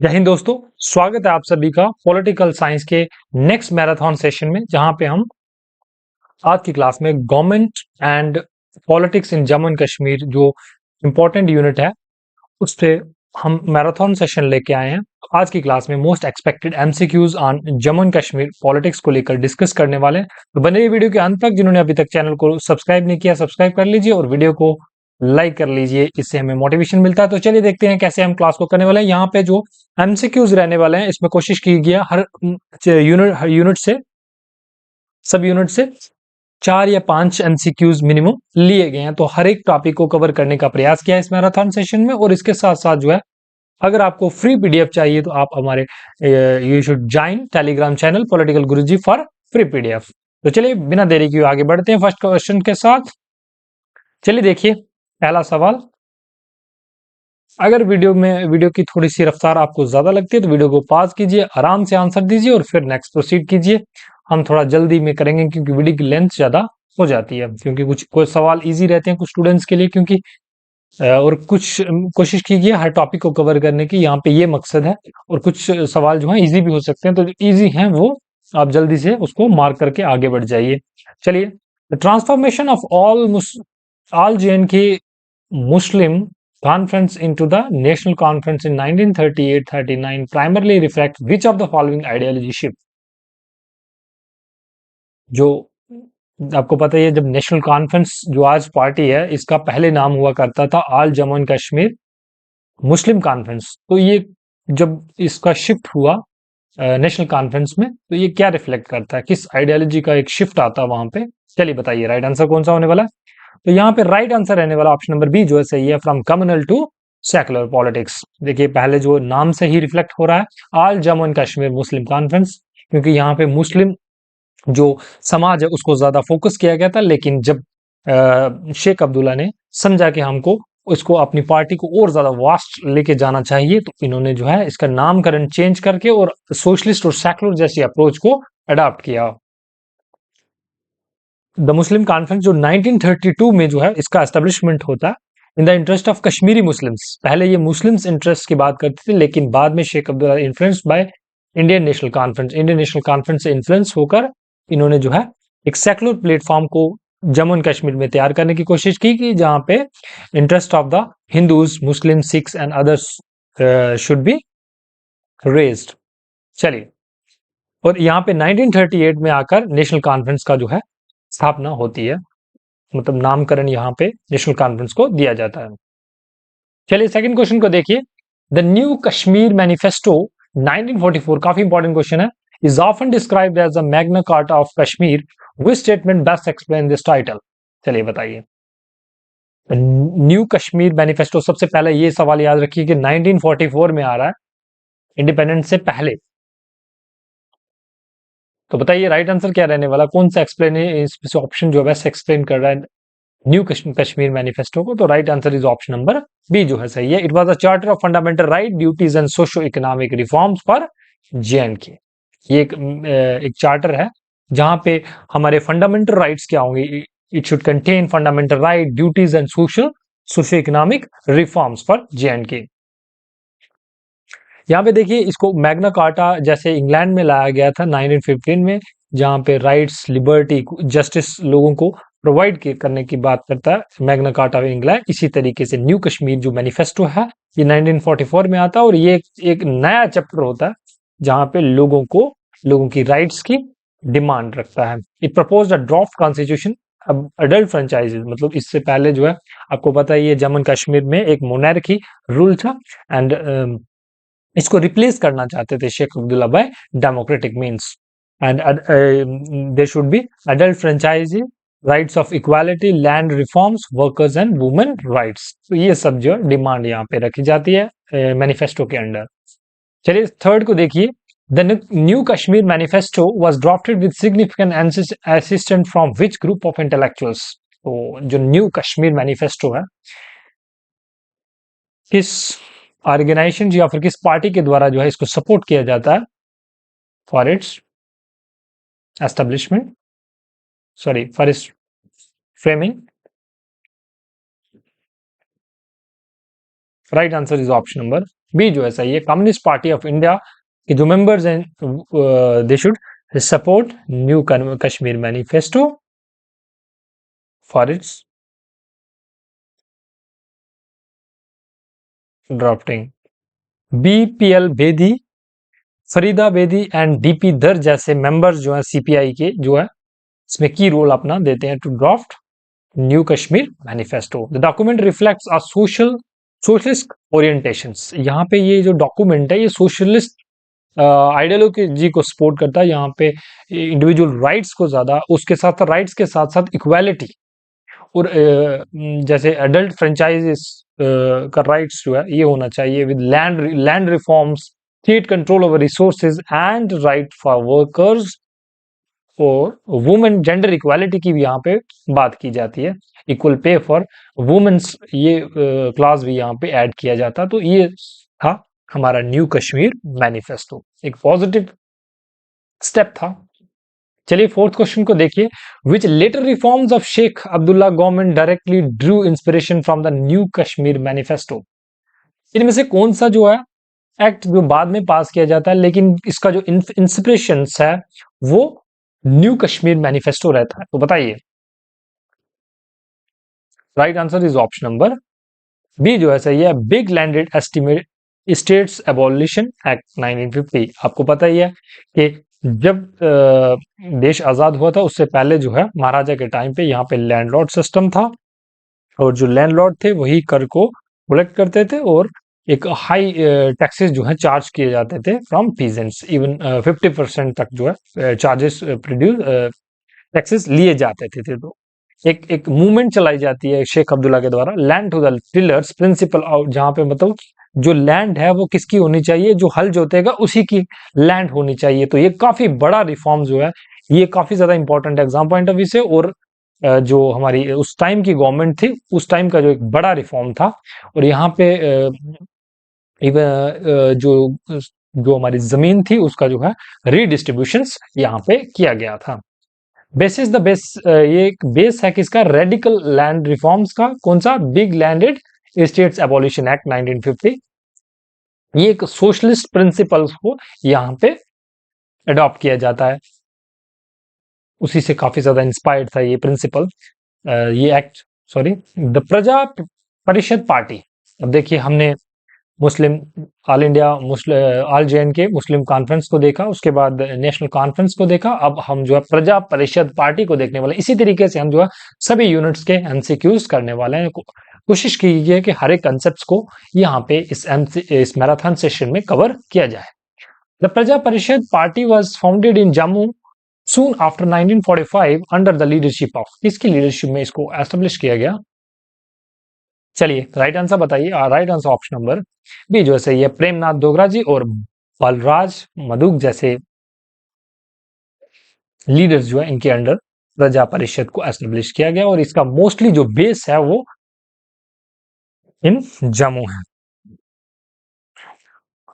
जय हिंद दोस्तों, स्वागत है आप सभी का पॉलिटिकल साइंस के नेक्स्ट मैराथन सेशन में, जहां पे हम आज की क्लास में government and politics in Jammu and Kashmir जो इम्पोर्टेंट यूनिट है उस पे हम मैराथन सेशन लेके आए हैं। आज की क्लास में most expected MCQs on Jammu and Kashmir politics को लेकर डिस्कस करने वाले हैं। तो बने रहिए वीडियो के अंत तक। जिन्होंने अभी तक चैनल को सब्सक्राइब नहीं किया, सब्सक्राइब कर लीजिए और वीडियो को लाइक कर लीजिए, इससे हमें मोटिवेशन मिलता है। तो चलिए देखते हैं कैसे हम क्लास को करने वाले हैं। यहाँ पे जो एमसीक्यूज रहने वाले हैं, इसमें कोशिश की गया हर यूनिट से, सब यूनिट से 4 या 5 एमसीक्यूज मिनिमम लिए गए हैं। तो हर एक टॉपिक को कवर करने का प्रयास किया है इस मैराथन सेशन में। और इसके साथ साथ जो है, अगर आपको फ्री पीडीएफ चाहिए तो आप हमारे you should join Telegram channel political Guruji for free PDF. तो चलिए बिना देरी के आगे बढ़ते हैं फर्स्ट क्वेश्चन के साथ। चलिए देखिए पहला सवाल। अगर वीडियो की थोड़ी सी रफ्तार आपको ज्यादा लगती है तो वीडियो को पॉज कीजिए, आराम से आंसर दीजिए और फिर नेक्स्ट प्रोसीड कीजिए। हम थोड़ा जल्दी में करेंगे क्योंकि वीडियो की लेंथ ज्यादा हो जाती है, क्योंकि कुछ सवाल इजी रहते हैं कुछ स्टूडेंट्स के लिए, क्योंकि और कुछ कोशिश कीजिए हर टॉपिक को कवर करने की, यहाँ पे ये मकसद है। और कुछ सवाल जो है इजी भी हो सकते हैं, तो जो इजी हैं वो आप जल्दी से उसको मार्क करके आगे बढ़ जाइए। चलिए, the transformation of all JNK Muslim conference into the national conference in 1938-39 primarily reflect which of the following ideology shift? जो आपको पता है, जब नेशनल कॉन्फ्रेंस जो आज पार्टी है, इसका पहले नाम हुआ करता था all Jammu and Kashmir Muslim conference. तो ये जब इसका शिफ्ट हुआ नेशनल कॉन्फ्रेंस में, तो ये क्या रिफ्लेक्ट करता है, किस आइडियोलॉजी का एक शिफ्ट आता है वहां पे? चलिए बताइए राइट आंसर कौन सा होने वाला है। तो यहाँ पे राइट आंसर रहने वाला ऑप्शन नंबर बी जो है सही है, from communal to secular politics. देखिए पहले जो नाम से ही रिफ्लेक्ट हो रहा है all Jammu and Kashmir Muslim conference, क्योंकि यहाँ पे मुस्लिम जो समाज है उसको ज्यादा फोकस किया गया था। लेकिन जब शेख अब्दुल्ला ने समझा कि हमको इसको अपनी पार्टी को और ज्यादा वास्ट लेके जाना चाहिए, तो इन्होंने जो है इसका नामकरण चेंज करके और सोशलिस्ट और सेकुलर जैसी अप्रोच को अडॉप्ट किया। द मुस्लिम कॉन्फ्रेंस जो 1932 में जो है इसका एस्टेब्लिशमेंट होता है in the interest of Kashmiri Muslims. पहले ये मुस्लिम्स इंटरेस्ट की बात करते थे, लेकिन बाद में Sheikh Abdullah influenced by Indian National Conference से इन्फ्लुएंस होकर इन्होंने जो है एक सेकुलर प्लेटफॉर्म को जम्मू एंड कश्मीर में तैयार करने की कोशिश की, कि जहां पे interest of the Hindus, Muslim, Sikhs and others should be raised. चलिए, और यहाँ पे 1938 में आकर नेशनल कॉन्फ्रेंस का जो है स्थापना होती है, मतलब नामकरण यहाँ पे नेशनल कॉन्फ्रेंस को दिया जाता है। चलिए सेकंड क्वेश्चन को देखिए। द न्यू कश्मीर मैनिफेस्टो 1944, काफी इंपॉर्टेंट क्वेश्चन है, is often described as the Magna Carta of Kashmir, which statement best explain this title? चलिए बताइए। न्यू कश्मीर मैनिफेस्टो, सबसे पहले ये सवाल याद रखिए कि 1944 में आ रहा है, इंडिपेंडेंस से पहले। तो बताइए राइट आंसर क्या रहने वाला, कौन सा एक्सप्लेन ऑप्शन जो है बेस्ट एक्सप्लेन कर रहा है न्यू कश्मीर मैनिफेस्टो को? तो right answer is option number B जो है सही है। It was a charter of fundamental right, duties and socio economic reforms for JNK। ये एक चार्टर है जहां पे हमारे फंडामेंटल राइट्स क्या होंगे। It should contain fundamental right, duties and socio economic reforms for JNK। यहाँ पे देखिए, इसको मैग्ना कार्टा जैसे इंग्लैंड में लाया गया था 1915 में, जहां पे राइट्स, लिबर्टी, जस्टिस लोगों को प्रोवाइड करने की बात करता है मैग्ना कार्टा ऑफ इंग्लैंड। इसी तरीके से न्यू कश्मीर जो मैनिफेस्टो है ये 1944 में आता है, और ये एक नया चैप्टर होता है जहां पे लोगों की राइट्स की डिमांड रखता है। It propose a draft constitution अब अडल्ट फ्रेंचाइजेस, मतलब इससे पहले जो है आपको पता है ये जम्मू एंड कश्मीर में एक मोनार्की रूल था, एंड इसको रिप्लेस करना चाहते थे Sheikh Abdullah by democratic means. And there should be adult franchise, rights of equality, land reforms, workers and women rights. तो ये सब जो डिमांड यहाँ पे रखी जाती है मैनिफेस्टो के अंडर। चलिए थर्ड को देखिए। The new Kashmir manifesto was drafted with significant assistant from which group of intellectuals? तो जो न्यू कश्मीर मैनिफेस्टो है, किस ऑर्गेनाइजेशन या फिर किस पार्टी के द्वारा जो है इसको सपोर्ट किया जाता है for its establishment, sorry for its framing? Right answer is option number B जो है सही है। कम्युनिस्ट पार्टी ऑफ इंडिया के जो मेंबर्स हैं they should support new Kashmir manifesto for its drafting. BPL Bedi, Farida Bedi and DP Dhar जैसे मेंबर्स जो है सीपीआई के जो है इसमें की रोल अपना देते हैं to draft new Kashmir manifesto. The document reflects a socialist orientations. यहाँ पे ये जो डॉक्यूमेंट है ये सोशलिस्ट आइडियोलॉजी को सपोर्ट करता है। यहाँ पे इंडिविजुअल राइट्स को ज्यादा, उसके साथ राइट्स के साथ साथ इक्वालिटी और जैसे एडल्ट फ्रेंचाइजेस का राइट्स जो है ये होना चाहिए with land reforms, state control over resources and right for workers और वुमेन, जेंडर इक्वालिटी की भी यहाँ पे बात की जाती है। इक्वल पे फॉर वुमेन्स ये क्लास भी यहाँ पे ऐड किया जाता। तो ये था हमारा न्यू कश्मीर मैनिफेस्टो, एक पॉजिटिव स्टेप था। चलिए फोर्थ क्वेश्चन को देखिए। Which later reforms of Sheikh Abdullah government directly drew inspiration from the new Kashmir manifesto. इनमें से कौन सा जो है एक्ट जो बाद में पास किया जाता है लेकिन इसका जो इंस्पिरेशन है वो न्यू कश्मीर मैनिफेस्टो रहता है? तो बताइए। Right answer is option number B जो है सही है। Big landed estimate states abolition act 1950। आपको पता ही है कि जब देश आजाद हुआ था उससे पहले जो है महाराजा के टाइम पे यहाँ पे लैंडलॉर्ड सिस्टम था और जो लैंडलॉर्ड थे वही कर को कलेक्ट करते थे और एक हाई टैक्सेस जो है चार्ज किए जाते थे फ्रॉम पीजेंट्स। इवन 50% तक जो है चार्जेस प्रोड्यूस टैक्सेस लिए जाते थे। तो एक मूवमेंट चलाई जाती है शेख अब्दुल्ला के द्वारा, land to the tillers principle out, जहां पे मतलब जो लैंड है वो किसकी होनी चाहिए, जो हल जोतेगा उसी की लैंड होनी चाहिए। तो ये काफी बड़ा रिफॉर्म जो है ये काफी ज्यादा important exam point of view से और जो हमारी उस टाइम की गवर्नमेंट थी उस टाइम का जो एक बड़ा रिफॉर्म था। और यहाँ पे जो जो हमारी जमीन थी उसका जो है रीडिस्ट्रीब्यूशन यहाँ पे किया गया था। बेसिस द बेस, ये एक बेस है किसका, रेडिकल लैंड रिफॉर्म्स का। कौन सा, big landed states abolition act 1950। ये एक सोशलिस्ट प्रिंसिपल्स को यहाँ पे अडॉप्ट किया जाता है, उसी से काफी ज्यादा इंस्पायर्ड था ये प्रिंसिपल, ये act. Sorry, the Praja Parishad party. अब देखिए हमने मुस्लिम ऑल इंडिया ऑल जे मुस्लिम कॉन्फ्रेंस को देखा, उसके बाद नेशनल कॉन्फ्रेंस को देखा, अब हम जो है प्रजा परिषद पार्टी को देखने वाले। इसी तरीके से हम जो है सभी यूनिट्स के एमसीक्यूज करने वाले हैं। कोशिश कीजिए कि हर एक कंसेप्ट को यहाँ पे इस मैराथन सेशन में कवर किया जाए। The Praja Parishad party was founded in Jammu soon after 1945 under the leadership of, किसकी लीडरशिप में इसको एस्टेब्लिश किया गया? चलिए राइट आंसर बताइए। Right answer option number B जो है सही है। प्रेमनाथ डोगरा जी और बलराज मधुक जैसे लीडर्स जो है इनके अंडर प्रजा परिषद को एस्टेब्लिश किया गया और इसका मोस्टली जो बेस है वो इन जम्मू है।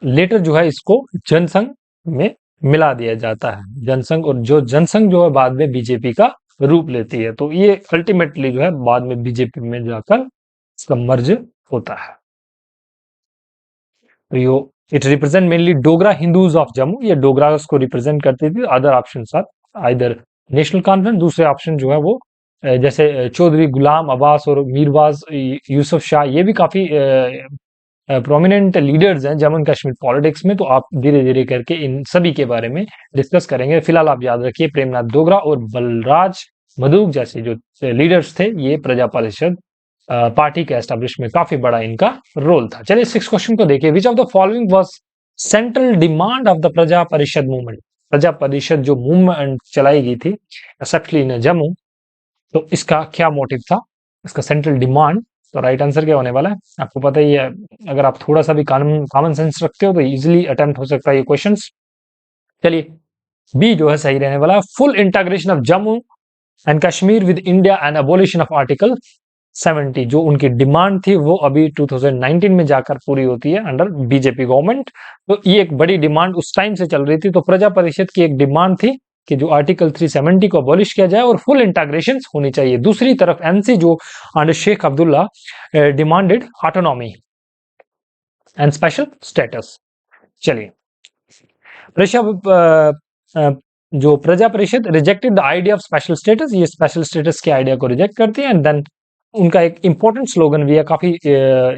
लेटर जो है इसको जनसंघ में मिला दिया जाता है, जनसंघ, और जो जनसंघ जो है बाद में बीजेपी का रूप लेती है। तो ये अल्टीमेटली जो है बाद में बीजेपी में जाकर इसका मर्ज होता है। तो yo it represent mainly Dogra Hindus of Jammu, ये डोगरास को रिप्रेजेंट करती थी। Other option are either national conference, दूसरे ऑप्शन जो है वो जैसे चौधरी गुलाम अब्बास और मीरवाज यूसुफ शाह, ये भी काफी प्रोमिनेंट लीडर्स हैं जम्मू कश्मीर पॉलिटिक्स में। तो आप धीरे धीरे करके इन सभी के बारे में डिस्कस करेंगे। फिलहाल आप याद रखिए प्रेमनाथ डोगरा और बलराज मधुक जैसे जो लीडर्स थे ये प्रजा परिषद पार्टी के एस्टेब्लिश में काफी बड़ा इनका रोल था। चलिए सिक्स क्वेश्चन को देखिए। Which of the following was central demand of the Praja परिषद मूवमेंट? प्रजा परिषद जो मूवमेंट चलाई गई थी एक्सेप्टली इन जम्मू, तो इसका क्या मोटिव था, इसका सेंट्रल डिमांड? तो राइट आंसर क्या होने वाला है आपको पता ही है। अगर आप थोड़ा सा भी कॉमन सेंस रखते हो तो इजिली अटेम्प्ट हो सकता है ये क्वेश्चन। चलिए बी जो है सही रहने वाला है। Full integration of Jammu and Kashmir with India and abolition of article 70, जो उनकी डिमांड थी वो अभी 2019 में जाकर पूरी होती है अंडर बीजेपी गवर्नमेंट। तो ये एक बड़ी डिमांड उस टाइम से चल रही थी। तो प्रजा परिषद की एक डिमांड थी कि जो आर्टिकल 370 को अबॉलिश किया जाए और फुल इंटीग्रेशन होनी चाहिए। दूसरी तरफ एनसी जो under Sheikh Abdullah demanded autonomy, and special status. चलिए, जो Praja Parishad rejected the idea of special status, ये स्पेशल स्टेटस के आइडिया को रिजेक्ट करती है। एंड देन उनका एक इंपॉर्टेंट स्लोगन भी है, काफी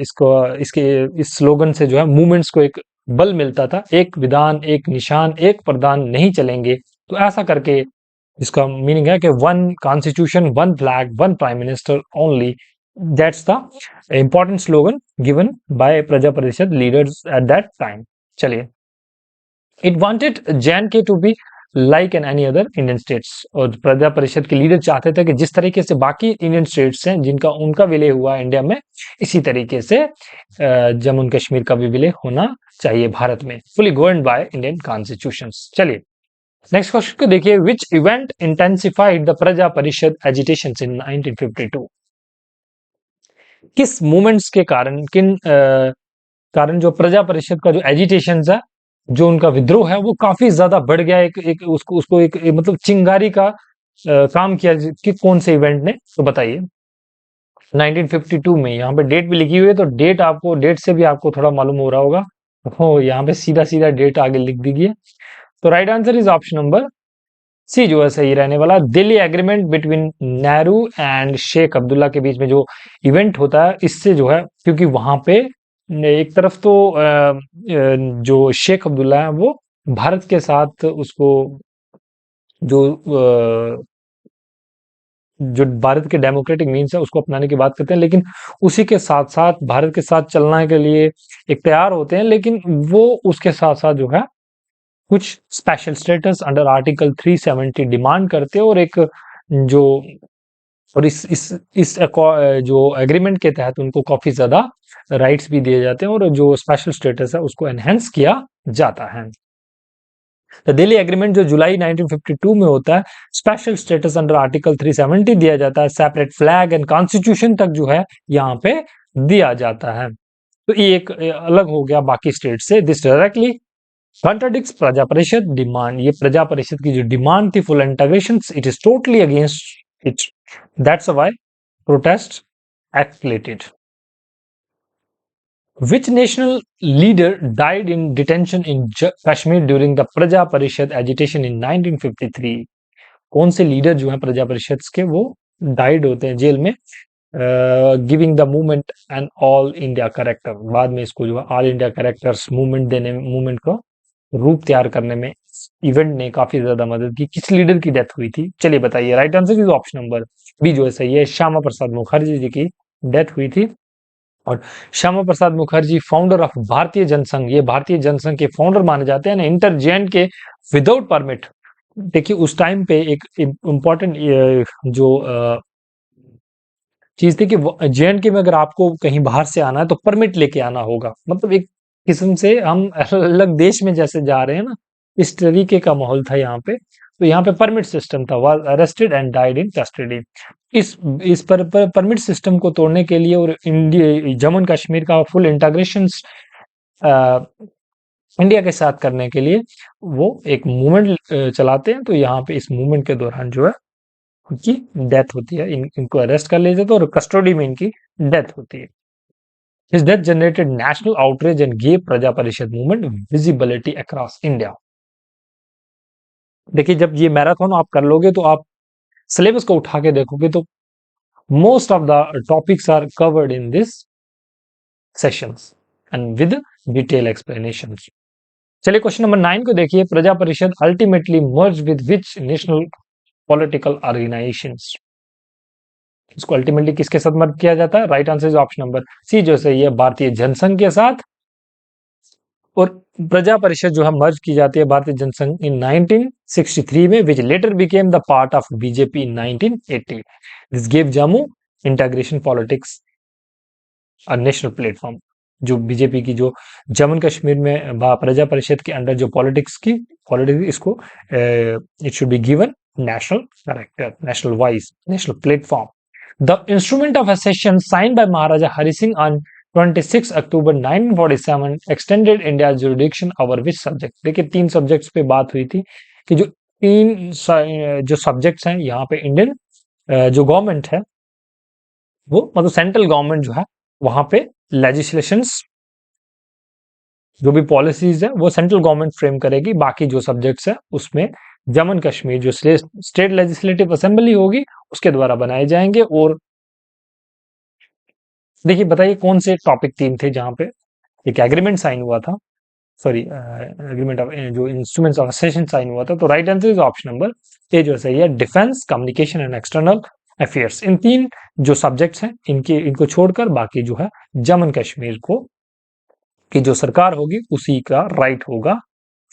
इसको इसके इस स्लोगन से जो है मूवमेंट्स को एक बल मिलता था, एक विधान एक निशान एक प्रधान नहीं चलेंगे। तो ऐसा करके इसका मीनिंग है कि one constitution one flag one prime minister only. That's the important slogan given by Praja Parishad leaders at that time. चलिए, it wanted J to be like an any other Indian states, और प्रजा परिषद के लीडर चाहते थे कि जिस तरीके से बाकी इंडियन स्टेट्स हैं जिनका उनका विलय हुआ इंडिया में, इसी तरीके से जम्मू कश्मीर का भी विलय होना चाहिए भारत में, fully governed by Indian constitution. चलिए, नेक्स्ट क्वेश्चन को देखिए, which event intensified the Praja परिषद एजिटेशन इन 1952? किस मूवमेंट्स के कारण, कारण जो प्रजा परिषद का जो एजिटेशन है, जो उनका विद्रोह है, वो काफी ज्यादा बढ़ गया। एक उसको एक मतलब चिंगारी का काम किया कि कौन से इवेंट ने, तो बताइए। 1952 में, यहाँ पे डेट भी लिखी हुई है, तो डेट से भी आपको थोड़ा मालूम हो रहा होगा। हो, यहाँ पे सीधा सीधा डेट आगे लिख दीजिए। तो right answer is option number C, जो है सही रहने वाला। Delhi agreement between Nehru and Sheikh Abdullah के बीच में जो इवेंट होता है, इससे जो है, क्योंकि वहां पे एक तरफ तो जो शेख अब्दुल्ला है वो भारत के साथ उसको जो जो भारत के डेमोक्रेटिक मीन्स है उसको अपनाने की बात करते हैं, लेकिन उसी के साथ साथ भारत के साथ चलने के लिए एक तैयार होते हैं, लेकिन वो उसके साथ साथ जो है कुछ special status under article 370 demand करते हैं, और एक जो और इस जो एग्रीमेंट के तहत उनको काफी ज्यादा राइट्स भी दिए जाते हैं, और जो स्पेशल स्टेटस है उसको एनहेंस किया जाता है। तो दिल्ली एग्रीमेंट जो जुलाई 1952 में होता है, स्पेशल स्टेटस अंडर आर्टिकल 370 दिया जाता है, सेपरेट फ्लैग एंड कॉन्स्टिट्यूशन तक जो है यहाँ पे दिया जाता है। तो ये एक अलग हो गया बाकी स्टेट से। दिस डायरेक्टली कॉन्ट्राडिक्ट्स प्रजा परिषद डिमांड, ये प्रजा परिषद की जो डिमांड थी full integration, it is totally against it. That's why protest escalated. Which national leader died in detention in Kashmir during the Praja Parishad agitation in 1953? कौन से लीडर जो हैं प्रजा परिषद के वो डाइड होते हैं जेल में, giving the movement and all India character, बाद में इसको जो है ऑल इंडिया करेक्टर्स मूवमेंट देने में, मूवमेंट को रूप तैयार करने में इवेंट ने काफी ज्यादा मदद की। किस लीडर की डेथ हुई थी? चलिए बताइए। Right answer is option number B, जो है सही है, श्यामा प्रसाद मुखर्जी जी की डेथ हुई थी। और श्यामा प्रसाद मुखर्जी फाउंडर ऑफ भारतीय जनसंघ, ये भारतीय जनसंघ के फाउंडर माने जाते हैं। इंटर जे के विदाउट परमिट, देखिए उस टाइम पे एक इम्पोर्टेंट जो चीज थी कि जे में अगर आपको कहीं बाहर से आना है तो परमिट लेके आना होगा, मतलब एक किस्म से हम अलग देश में जैसे जा रहे हैं ना, इस तरीके का माहौल था यहाँ पे। तो यहाँ पे परमिट सिस्टम था। Was arrested and died in custody. इस परमिट सिस्टम को तोड़ने के लिए और इंडिया जम्मू कश्मीर का फुल इंटीग्रेशन इंडिया के साथ करने के लिए वो एक मूवमेंट चलाते हैं। तो यहाँ पे इस मूवमेंट के दौरान जो है उनकी डेथ होती है, इनको अरेस्ट कर लेते थे और कस्टडी में इनकी डेथ होती है। His death generated national outrage and gave Praja Parishad movement visibility across India. देखिए, जब ये मैराथन आप कर लोगे तो आप सिलेबस को उठा के देखोगे तो most of the topics are covered in this sessions and with detail explanations. चलिए क्वेश्चन नंबर 9 को देखिए। Praja Parishad ultimately merge with which national political organisations? इसको अल्टीमेटली किसके साथ मर्ज किया जाता है? Right answer is option number C, जो सही है, भारतीय जनसंघ के साथ। और प्रजा परिषद जो है मर्ज की जाती है भारतीय जनसंघ इन 1963 में, which later became the part of BJP in 1980। This give Jammu integration politics a national platform. जो बीजेपी की जो जम्मू कश्मीर में प्रजा परिषद के अंडर जो पॉलिटिक्स इसको it should be given national character, national voice, national platform. The instrument of accession signed by Maharaja Hari Singh on 26 October 1947 extended India jurisdiction over which subject? देखिए, 3 सब्जेक्ट्स पे बात हुई थी कि जो 3 जो सब्जेक्ट्स हैं यहाँ पे इंडियन जो गवर्नमेंट है वो, मतलब सेंट्रल गवर्नमेंट जो है वहां पे लेजिस्लेशंस जो भी पॉलिसीज है वो सेंट्रल गवर्नमेंट फ्रेम करेगी, बाकी जो सब्जेक्ट्स है उसमें जम्मू एंड कश्मीर जो स्टेट लेजिस्लेटिव असेंबली होगी उसके द्वारा बनाए जाएंगे। और देखिए बताइए कौन से टॉपिक 3 थे जहां पे एक एग्रीमेंट साइन हुआ था, सॉरी एग्रीमेंट ऑफ जो इंस्ट्रूमेंट्स ऑफ असेशन साइन हुआ था। तो right answer is option number A जो सही है, defence, communication and external affairs. In 3 जो सब्जेक्ट्स हैं इनको छोड़कर बाकी जो है जम्मू एंड कश्मीर को की जो सरकार होगी उसी का राइट होगा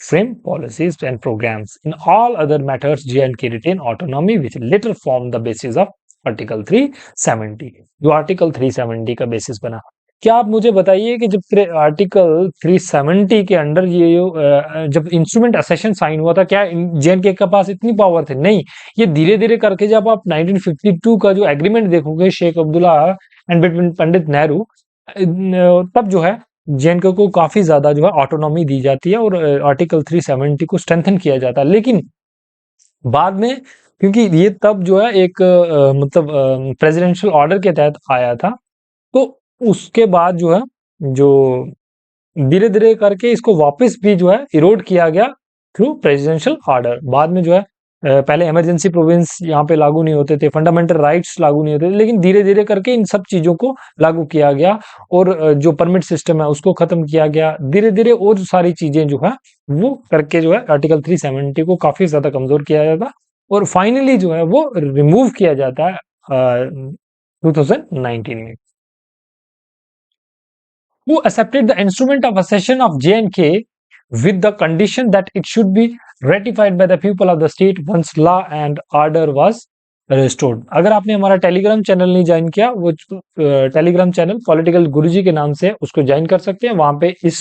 frame policies and programs. In all other matters, J&K retain autonomy, which later form the basis of Article 370. जो Article 370 का बेसिस बना। क्या आप मुझे बताइए कि जब आर्टिकल 370 के अंडर ये जब इंस्ट्रूमेंट असेशन साइन हुआ था, क्या J&K के पास इतनी पावर थी? नहीं, ये धीरे धीरे करके जब आप 1952 का जो एग्रीमेंट देखोगे शेख अब्दुल्ला एंड बिटवीन पंडित नेहरू, तब जो है J&K को काफी ज्यादा जो है ऑटोनॉमी दी जाती है और आर्टिकल 370 को स्ट्रेंथन किया जाता है। लेकिन बाद में क्योंकि ये तब जो है एक मतलब प्रेसिडेंशियल ऑर्डर के तहत आया था, तो उसके बाद जो है जो धीरे धीरे करके इसको वापस भी जो है इरोड किया गया थ्रू प्रेसिडेंशियल ऑर्डर। बाद में जो है पहले इमरजेंसी प्रोविंस यहाँ पे लागू नहीं होते थे, फंडामेंटल राइट्स लागू नहीं होते थे, लेकिन धीरे धीरे करके इन सब चीजों को लागू किया गया और जो परमिट सिस्टम है उसको खत्म किया गया धीरे धीरे, और सारी चीजें जो है वो करके जो है आर्टिकल 370 को काफी ज्यादा कमजोर किया जाता और फाइनली जो है वो रिमूव किया जाता है 2019 में। Who accepted the instrument of accession of J&K with the condition that it should be ratified by the people of the state once law and order was restored? अगर आपने हमारा टेलीग्राम चैनल नहीं join किया, वो Telegram channel political गुरुजी के नाम से उसको ज्वाइन कर सकते हैं। वहां पे इस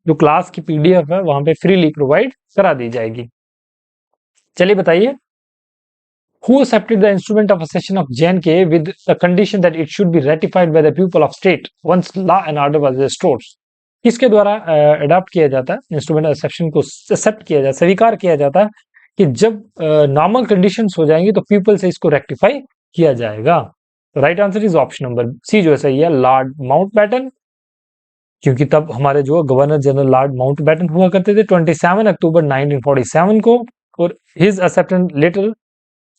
जो क्लास की पीडीएफ है वहां पे फ्रीली प्रोवाइड करा दी जाएगी। चलिए बताइए, who accepted the instrument of accession of J&K with the condition that it should be ratified by the people of state once law and order was restored? किसके द्वारा अडॉप्ट किया जाता है इंस्ट्रूमेंट एक्सेप्शन को, एक्सेप्ट किया जाता है, स्वीकार किया जाता है कि जब नॉर्मल कंडीशंस हो जाएंगी तो पीपल से इसको रेक्टिफाई किया जाएगा। तो right answer is option number C जो है सही है, लॉर्ड माउंटबेटन, क्योंकि तब हमारे जो गवर्नर जनरल लॉर्ड माउंटबेटन हुआ करते थे 27 अक्टूबर 1947 को, और his acceptance letter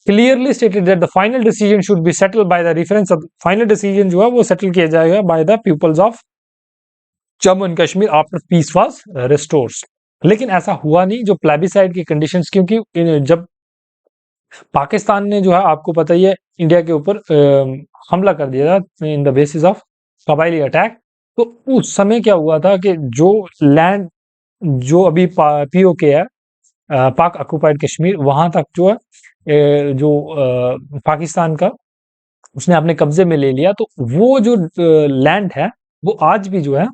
clearly stated that the final decision should be settled by the reference of final decision जो है वो settle किया जाएगा by the peoples of Jammu and Kashmir after peace was restored। लेकिन ऐसा हुआ नहीं जो प्लेबिसाइड की कंडीशंस, क्योंकि जब पाकिस्तान ने जो है आपको पता ही है इंडिया के ऊपर हमला कर दिया था इन द बेसिस ऑफ कबायली अटैक, तो उस समय क्या हुआ था कि जो लैंड जो अभी पीओके है पाक ऑक्युपाइड कश्मीर, वहां तक जो है जो पाकिस्तान का उसने अपने कब्जे में ले लिया, तो वो जो लैंड है वो आज भी जो है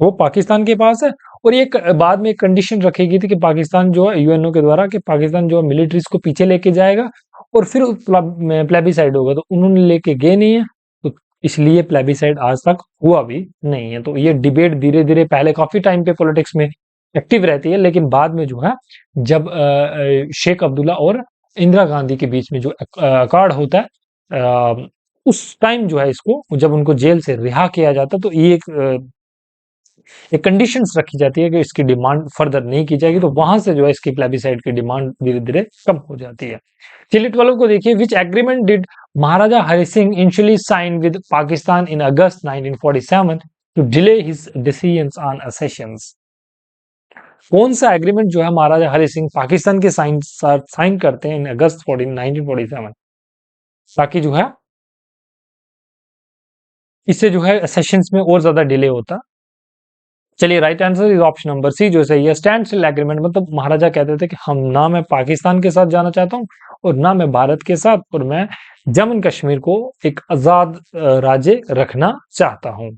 वो पाकिस्तान के पास है। और ये बाद में एक कंडीशन रखी गई थी कि पाकिस्तान जो है यूएनओ के द्वारा कि पाकिस्तान जो है मिलिट्रीज को पीछे लेके जाएगा और फिर प्लेबिसाइड होगा, तो उन्होंने लेके गए नहीं है, तो इसलिए प्लेबिसाइड आज तक हुआ भी नहीं है। तो ये डिबेट धीरे धीरे पहले काफी टाइम पे पॉलिटिक्स में एक्टिव रहती है, लेकिन बाद में जो है जब शेख अब्दुल्ला और इंदिरा गांधी के बीच में जो अकॉर्ड होता है उस टाइम जो है इसको जब उनको जेल से रिहा किया जाता है, तो ये एक कंडीशंस रखी जाती है कि इसकी डिमांड फर्दर नहीं की जाएगी, तो वहां से जो है इसकी प्लेबिसाइड की डिमांड धीरे धीरे कम हो जाती है। चलिए 12 को देखिए, which agreement did Maharaja Hari Singh initially sign with Pakistan in August 1947 to delay his decisions on accessions? कौन सा एग्रीमेंट जो है महाराजा हरि सिंह पाकिस्तान के साइन करते हैं इन अगस्त 1947, ताकि जो है इससे जो है सेशंस में और ज्यादा डिले होता। चलिए right answer is option number C जो सही है, स्टैंड स्टिल एग्रीमेंट। मतलब महाराजा कहते थे कि हम ना मैं पाकिस्तान के साथ जाना चाहता हूँ और ना मैं भारत के साथ, और मैं जम्मू एंड कश्मीर को एक आजाद राज्य रखना चाहता हूँ।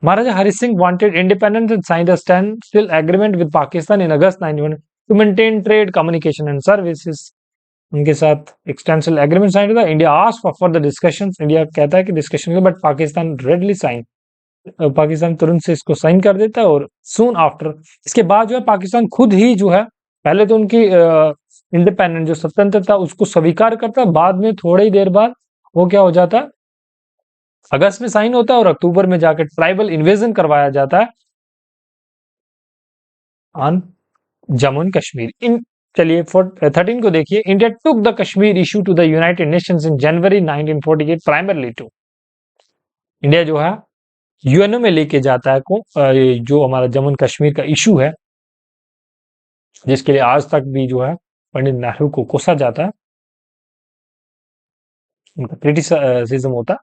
Maharaja Hari Singh wanted independence and signed a standstill agreement with Pakistan in August 1991 to maintain trade, communication and services. उनके साथ एक स्टैंडस्टिल एग्रीमेंट साइन हुआ। India asked for further discussions, India कहता है कि discussion, but Pakistan readily sign, Pakistan तुरंत से इसको साइन कर देता है। और सून आफ्टर इसके बाद जो है पाकिस्तान खुद ही जो है पहले तो उनकी इंडिपेंडेंट जो स्वतंत्रता उसको स्वीकार करता है, बाद में थोड़ी ही देर बाद वो क्या हो जाता है अगस्त में साइन होता है और अक्टूबर में जाकर ट्राइबल इन्वेजन करवाया जाता है ऑन जम्मू एंड कश्मीर। इन चलिए 13 को देखिए, India took the Kashmir issue to the United Nations in January 1948 primarily to, India जो है यूएनओ में लेके जाता है जो हमारा जम्मू एंड कश्मीर का इशू है, जिसके लिए आज तक भी जो है पंडित नेहरू को कोसा जाता है, उनका क्रिटिसिज्म होता है।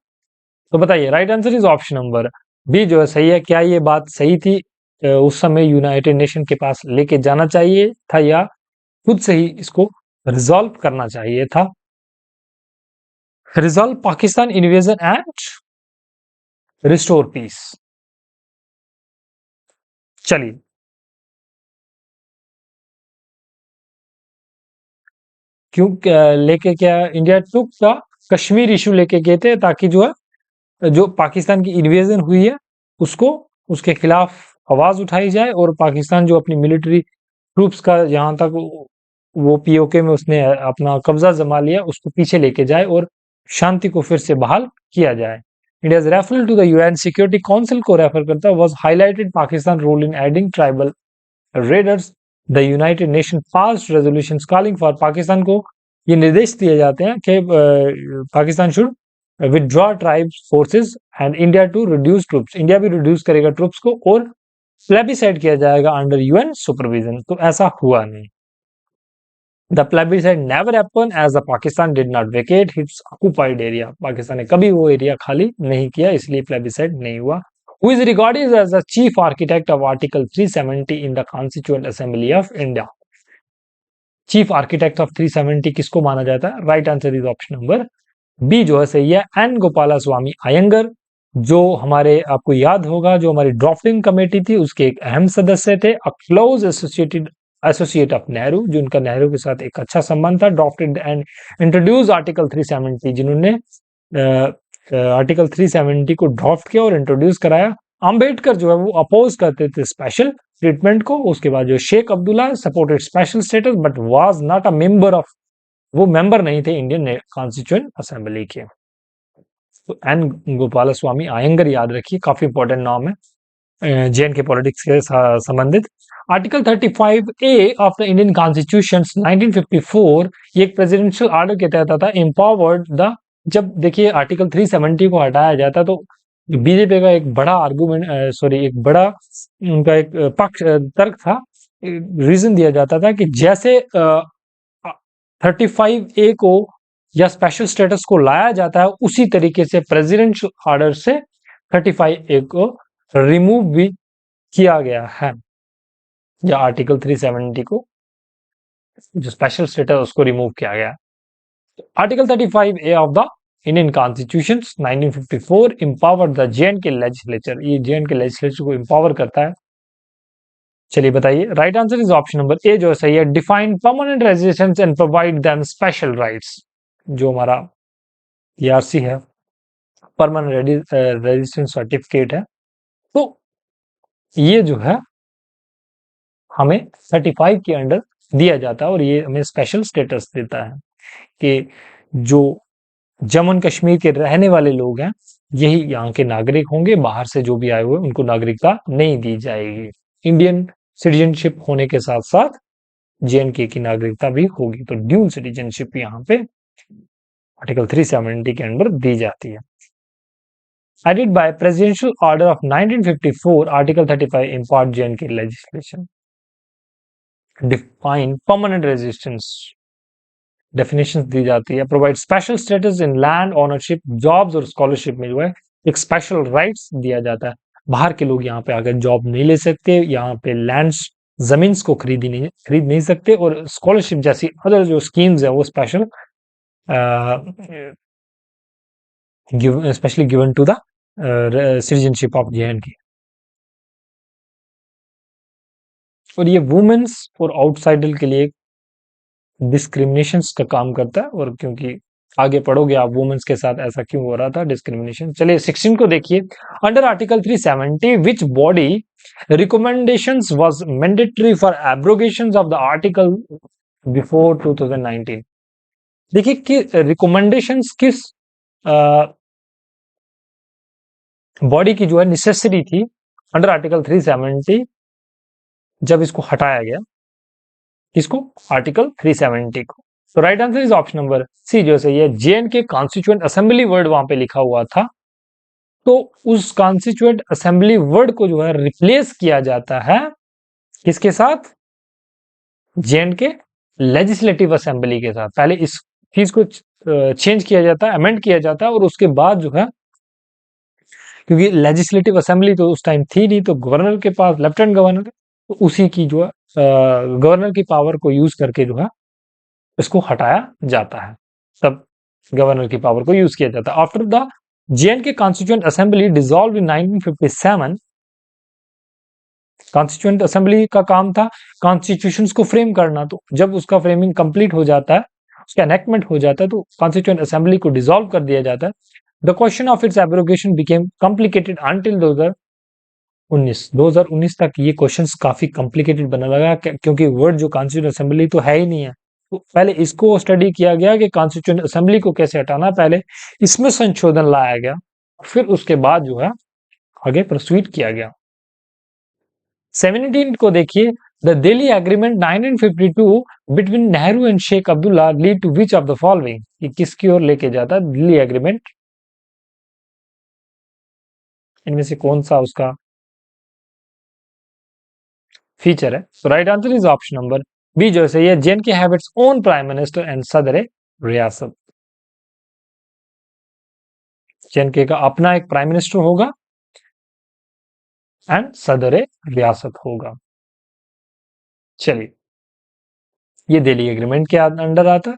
तो बताइए, right answer is option number B जो है सही है। क्या ये बात सही थी, उस समय यूनाइटेड नेशन के पास लेके जाना चाहिए था या खुद से ही इसको रिजॉल्व करना चाहिए था? Resolve Pakistan invasion and restore peace. चलिए, क्यों लेके क्या इंडिया टुक का कश्मीर इशू लेके गए थे, ताकि जो है जो पाकिस्तान की इन्वेजन हुई है उसको उसके खिलाफ आवाज उठाई जाए, और पाकिस्तान जो अपनी मिलिट्री ट्रूप्स का जहां तक वो पीओके में उसने अपना कब्जा जमा लिया उसको पीछे लेके जाए और शांति को फिर से बहाल किया जाए। India's referral to the UN Security Council को रेफर करता है, was highlighted Pakistan role in aiding tribal raiders, the United Nation pass resolution calling for, Pakistan को ये निर्देश दिए जाते हैं कि Pakistan should withdraw tribes forces and India to reduce troops, India भी रिड्यूस करेगा ट्रूप्स को और प्लेबिसाइड किया जाएगा अंडर यूएन सुपरविजन। तो ऐसा हुआ नहीं। The plebiscite never happen as the Pakistan did not vacate its occupied area, Pakistan ने कभी वो एरिया खाली नहीं किया, इसलिए प्लेबिसाइड नहीं हुआ। Who is regarded as the chief architect of Article 370 in the Constituent Assembly of India? Chief architect of 370 किसको माना जाता है? Right answer is option number B जो है सही है, एन गोपाला स्वामी अयंगर, जो हमारे आपको याद होगा जो हमारी ड्राफ्टिंग कमेटी थी उसके एक अहम सदस्य थे, a close associate of Nehru, जिनका नेहरू के साथ एक अच्छा संबंध था, ड्राफ्टेड एंड इंट्रोड्यूस आर्टिकल 370, जिन्होंने आर्टिकल 370 को ड्राफ्ट किया और इंट्रोड्यूस कराया। अंबेडकर जो है वो अपोज करते थे स्पेशल ट्रीटमेंट को। उसके बाद जो Sheikh Abdullah supported special status but was not a member of, वो मेंबर नहीं थे इंडियन कॉन्स्टिट्यूएंट असेंबली के। तो एन गोपाल स्वामी अयंगर याद रखिए, काफी इंपॉर्टेंट नाम है जेएन के पॉलिटिक्स के संबंधित। Article 35A of the Indian constitution 1954 ये एक प्रेसिडेंशियल ऑर्डर के तहत आता है, एम्पावर्ड द, जब देखिए आर्टिकल 370 को हटाया जाता तो बीजेपी का एक बड़ा आर्गुमेंट एक बड़ा उनका एक पक्ष तर्क था, रीजन दिया जाता था कि जैसे 35A को या स्पेशल स्टेटस को लाया जाता है उसी तरीके से प्रेसिडेंशियल ऑर्डर से 35A को रिमूव भी किया गया है, या आर्टिकल 370 को जो स्पेशल स्टेटस उसको रिमूव किया गया। Article 35A of the Indian constitution 1954 empowered the JNK legislature, ये जेएनके लेजिस्लेचर को एम्पावर करता है। चलिए बताइए, right answer is option number A जो सही है, define permanent residence and provide them special rights, जो हमारा पीआरसी है, परमानेंट रेजिडेंस सर्टिफिकेट है, तो ये जो है हमें 35 के अंडर दिया जाता है और ये हमें स्पेशल स्टेटस देता है कि जो जम्मू एंड कश्मीर के रहने वाले लोग हैं यही यहाँ के नागरिक होंगे, बाहर से जो भी आए हुए उनको नागरिकता नहीं दी जाएगी। इंडियन सिटीजनशिप होने के साथ साथ जेएनके की नागरिकता भी होगी, तो ड्यूल सिटीजनशिप यहाँ पे आर्टिकल 370 के अंडर दी जाती है। Added by presidential order of 1954, Article 35 impart JNK legislation. Define permanent residence. Definitions दी जाती है, provide special status in land ownership, jobs और scholarship में जो है एक special rights दिया जाता है। बाहर के लोग यहाँ पे आकर जॉब नहीं ले सकते, यहाँ पे लैंड्स जमीन को खरीद नहीं सकते, और स्कॉलरशिप जैसी अदर जो स्कीम्स है वो special specially given to the citizenship of J N K. और ये वुमेन्स और आउटसाइडर के लिए डिस्क्रिमिनेशन का काम करता है, और क्योंकि आगे पढ़ोगे आप वुमेन्स के साथ ऐसा क्यों हो रहा था डिस्क्रिमिनेशन। चलिए 16 को देखिए, under article 370 which body recommendations was mandatory for abrogations of the article before 2019। देखिए कि रिकमेंडेशंस किस बॉडी की जो है नेसेसरी थी अंडर आर्टिकल 370, जब इसको हटाया गया, इसको आर्टिकल 370 को। तो right answer is option number C जो सही है। जेएनके कॉन्स्टिट्यूएंट असेंबली वर्ड वहां पे लिखा हुआ था, तो उस कॉन्स्टिट्यूएंट असेंबली वर्ड को जो है रिप्लेस किया जाता है किसके साथ? जेएनके लेजिस्लेटिव असेंबली के साथ। पहले इस चीज को चेंज किया जाता है, अमेंड किया जाता है, और उसके बाद जो है, क्योंकि लेजिस्लेटिव असेंबली तो उस टाइम थी नहीं, तो गवर्नर के पास लेफ्टिनेंट गवर्नर, तो उसी की जो है गवर्नर की पावर को यूज करके जो है इसको हटाया जाता है, तब गवर्नर की पावर को यूज किया जाता है। After the JNK constituent assembly dissolve in 1957, constituent assembly का काम था कॉन्स्टिट्यूशंस को फ्रेम करना, तो जब उसका फ्रेमिंग कंप्लीट हो जाता है, उसका एनेक्टमेंट हो जाता है, तो कॉन्स्टिट्यूएंट असेंबली को डिसॉल्व कर दिया जाता है। The question of its abrogation became complicated until 2019 तक ये क्वेश्चंस काफी कॉम्प्लिकेटेड बनने लगा, क्योंकि वर्ड जो कॉन्स्टिट्यूएंट असेंबली तो है ही नहीं है। तो पहले इसको स्टडी किया गया कि कॉन्स्टिट्यूएंट असेंबली को कैसे हटाना, पहले इसमें संशोधन लाया गया, फिर उसके बाद जो है आगे प्रोसीड किया गया। 17 को देखिए, the Delhi agreement 1952 between Nehru and Sheikh Abdullah lead to which of the following, ये किसकी ओर लेके जाता है दिल्ली एग्रीमेंट? इनमें से कौन सा उसका फीचर है? तो right answer is option number B जो सही है। J N K have its own prime minister and Sadar Riyasat. JNK का अपना एक प्राइम मिनिस्टर होगा एंड सदर रियासत होगा। चलिए, ये दिल्ली एग्रीमेंट के अंडर आता है।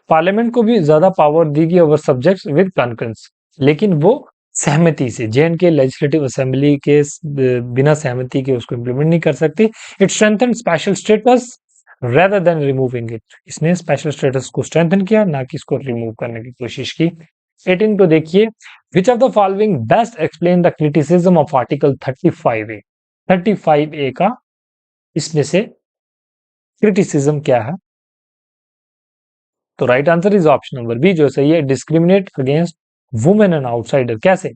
पार्लियामेंट को भी ज्यादा पावर दी गई ओवर सब्जेक्ट्स विद कॉन्करेंस, लेकिन वो सहमति से, जेएनके लेजिस्लेटिव असेंबली के बिना सहमति के उसको इंप्लीमेंट नहीं कर सकती। It strengthen special status rather than removing it, इसने स्पेशल स्टेटस को स्ट्रेंथन किया, ना कि इसको रिमूव करने की कोशिश की। 18 को देखिए, which of the following best explain the criticism of article 35A। 35A का इसमें से क्रिटिसिज्म क्या है? तो right answer is option number B जो सही है। Discriminate against women and outsider. कैसे?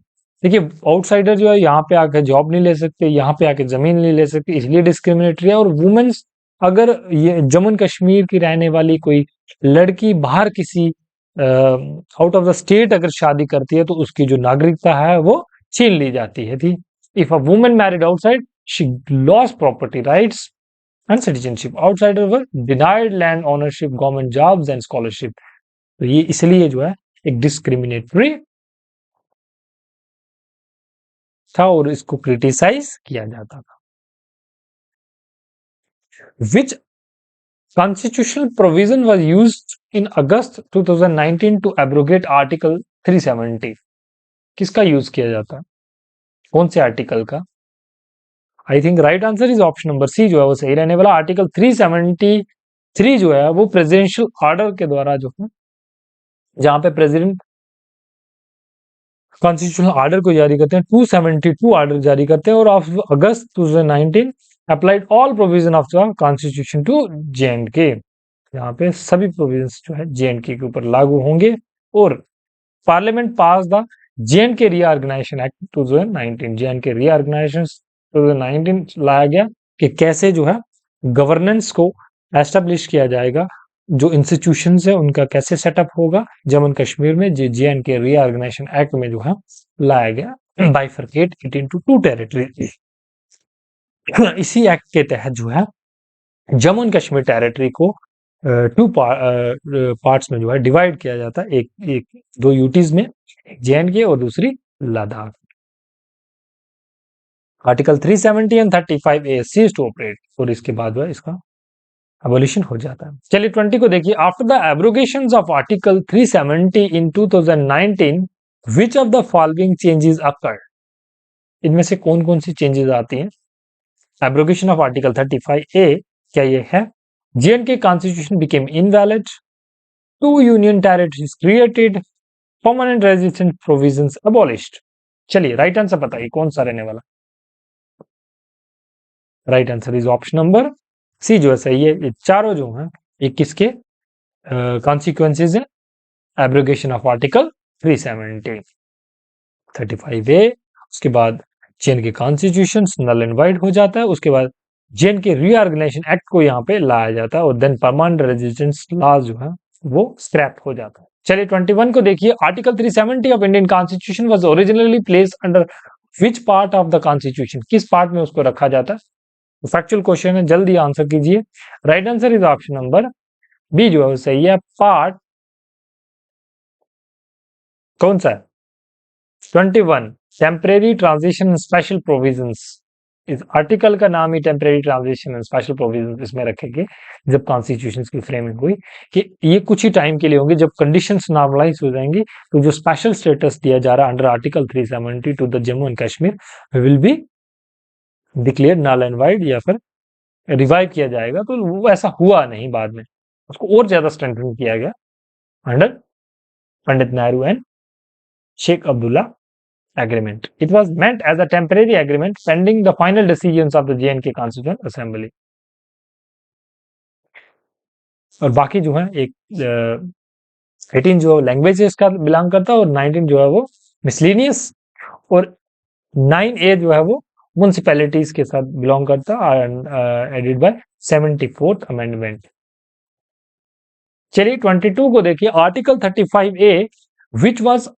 देखिए, आउटसाइडर जो है यहाँ पे आके जॉब नहीं ले सकते, यहाँ पे आके जमीन नहीं ले सकते, इसलिए डिस्क्रिमिनेटरी है। और वुमेन्स, अगर ये जम्मू एंड कश्मीर की रहने वाली कोई लड़की बाहर किसी आउट ऑफ द स्टेट अगर शादी करती है, तो उसकी जो नागरिकता है वो छीन ली जाती है थी। If a women married outside, she lost property rights and citizenship. Outsider were denied land ownership, government jobs and scholarship. तो ये इसलिए जो है एक डिस्क्रिमिनेटरी था और इसको क्रिटिसाइज किया जाता था। Which constitutional provision was used in August 2019 to abrogate article 370? किसका यूज किया जाता है, कौन से आर्टिकल का? I think right answer is option number C जो है वो सही रहने वाला। आर्टिकल 373 जो है वो प्रेसिडेंशियल ऑर्डर के द्वारा जो है, जहां पे प्रेसिडेंट कॉन्स्टिट्यूशनल ऑर्डर को जारी करते हैं, 272 ऑर्डर जारी करते हैं, और of August 2019 applied all provision of the constitution to J and K. यहाँ पे सभी प्रोविजंस जो है जेएंडके के ऊपर लागू होंगे। और parliament pass the J and K reorganisation act 2019। J and K reorganisation 2019 लाया गया कि कैसे जो है गवर्नेंस को एस्टेब्लिश किया जाएगा, जो इंस्टीट्यूशंस है उनका कैसे सेटअप होगा जम्मू एंड कश्मीर में। जेएंडके रीऑर्गेनाइजेशन एक्ट में जो है लाया गया बाइफरकेट इट इनटू 2 टेरिटरी। इसी एक्ट के तहत जो है जम्मू एंड कश्मीर टेरिटरी को 2 पार्ट्स में जो है डिवाइड किया जाता है, एक 2 यूटीज में, जेएंडके और दूसरी Ladakh. Article 370 and 35A cease to operate, और इसके बाद जो है इसका एबोलिशन हो जाता है। चलिए 20 को देखिए, after the abrogation of article 370 in 2019 which of the following changes occurred? इनमें से कौन कौन सी चेंजेस आती हैं? एब्रोगेशन ऑफ आर्टिकल 35A, क्या ये है? J and K constitution became invalid, 2 union territories created, permanent residence provisions abolished. चलिए राइट आंसर बताइए कौन सा रहने वाला? Right answer is option number C जो है सही है। ये चारों जो हैं ये किसके कॉन्सिक्वेंसेज है एब्रोगेशन ऑफ आर्टिकल 370 35A। उसके बाद जेन के कॉन्स्टिट्यूशन नल एंड वाइड हो जाता है। उसके बाद जेन के रीऑर्गेनाइजेशन एक्ट को यहाँ पे लाया जाता है और देन परमानेंट रेजिडेंस लॉज जो है वो स्क्रैप हो जाता है। चलिए 21 को देखिए, article 370 of Indian constitution was originally placed under which part of the constitution, किस पार्ट में उसको रखा जाता है। फैक्चुअल क्वेश्चन है, जल्दी आंसर कीजिए। Right answer is option number B जो है वो सही है। पार्ट कौन सा है? 21 टेम्परेरी ट्रांजिशन स्पेशल प्रोविजंस। इस आर्टिकल का नाम ही temporary transition and special provisions इसमें रखेंगे जब कॉन्स्टिट्यूशन की फ्रेमिंग हुई कि ये कुछ ही टाइम के लिए होंगे। जब कंडीशंस नॉर्मलाइज हो जाएंगी तो जो स्पेशल स्टेटस दिया जा रहा है under article 370 to the Jammu and Kashmir will be declare null and void या फिर रिवाइव किया जाएगा। तो वो ऐसा हुआ नहीं, बाद में उसको और ज्यादा स्ट्रेंथन किया गया under Pandit Nehru and Sheikh Abdullah agreement. It was meant as a temporary agreement pending the final decisions of the J&K Constituent Assembly. और बाकी जो है एक 18 जो लैंग्वेजेस का बिलोंग करता है और 19 जो है वो मिसलिनियस और 9A जो है वो म्युनिसिपैलिटीज के साथ बिलोंग करता है एडेड बाय 74th अमेंडमेंट। चलिए 22 को देखिए, article 35A which was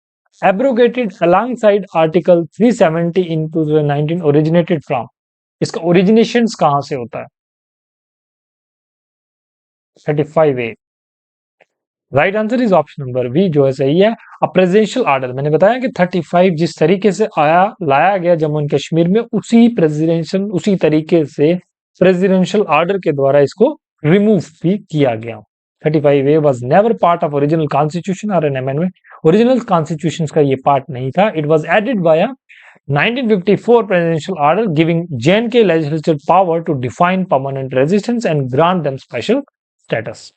abrogated alongside article 370 in 2019 originated from, इसका ओरिजिनेशंस कहां से होता है? 35A right answer is option number B जो है सही है। अब प्रेसिडेंशियल ऑर्डर, मैंने बताया कि 35 जिस तरीके से लाया गया जम्मू एंड कश्मीर में उसी तरीके से प्रेसिडेंशियल ऑर्डर के द्वारा इसको रिमूव भी किया गया। 35A was never part of original constitution or an amendment. Original constitution का ये पार्ट नहीं था। It was added by 1954 presidential order giving J&K legislature power to define permanent residence and grant them special status.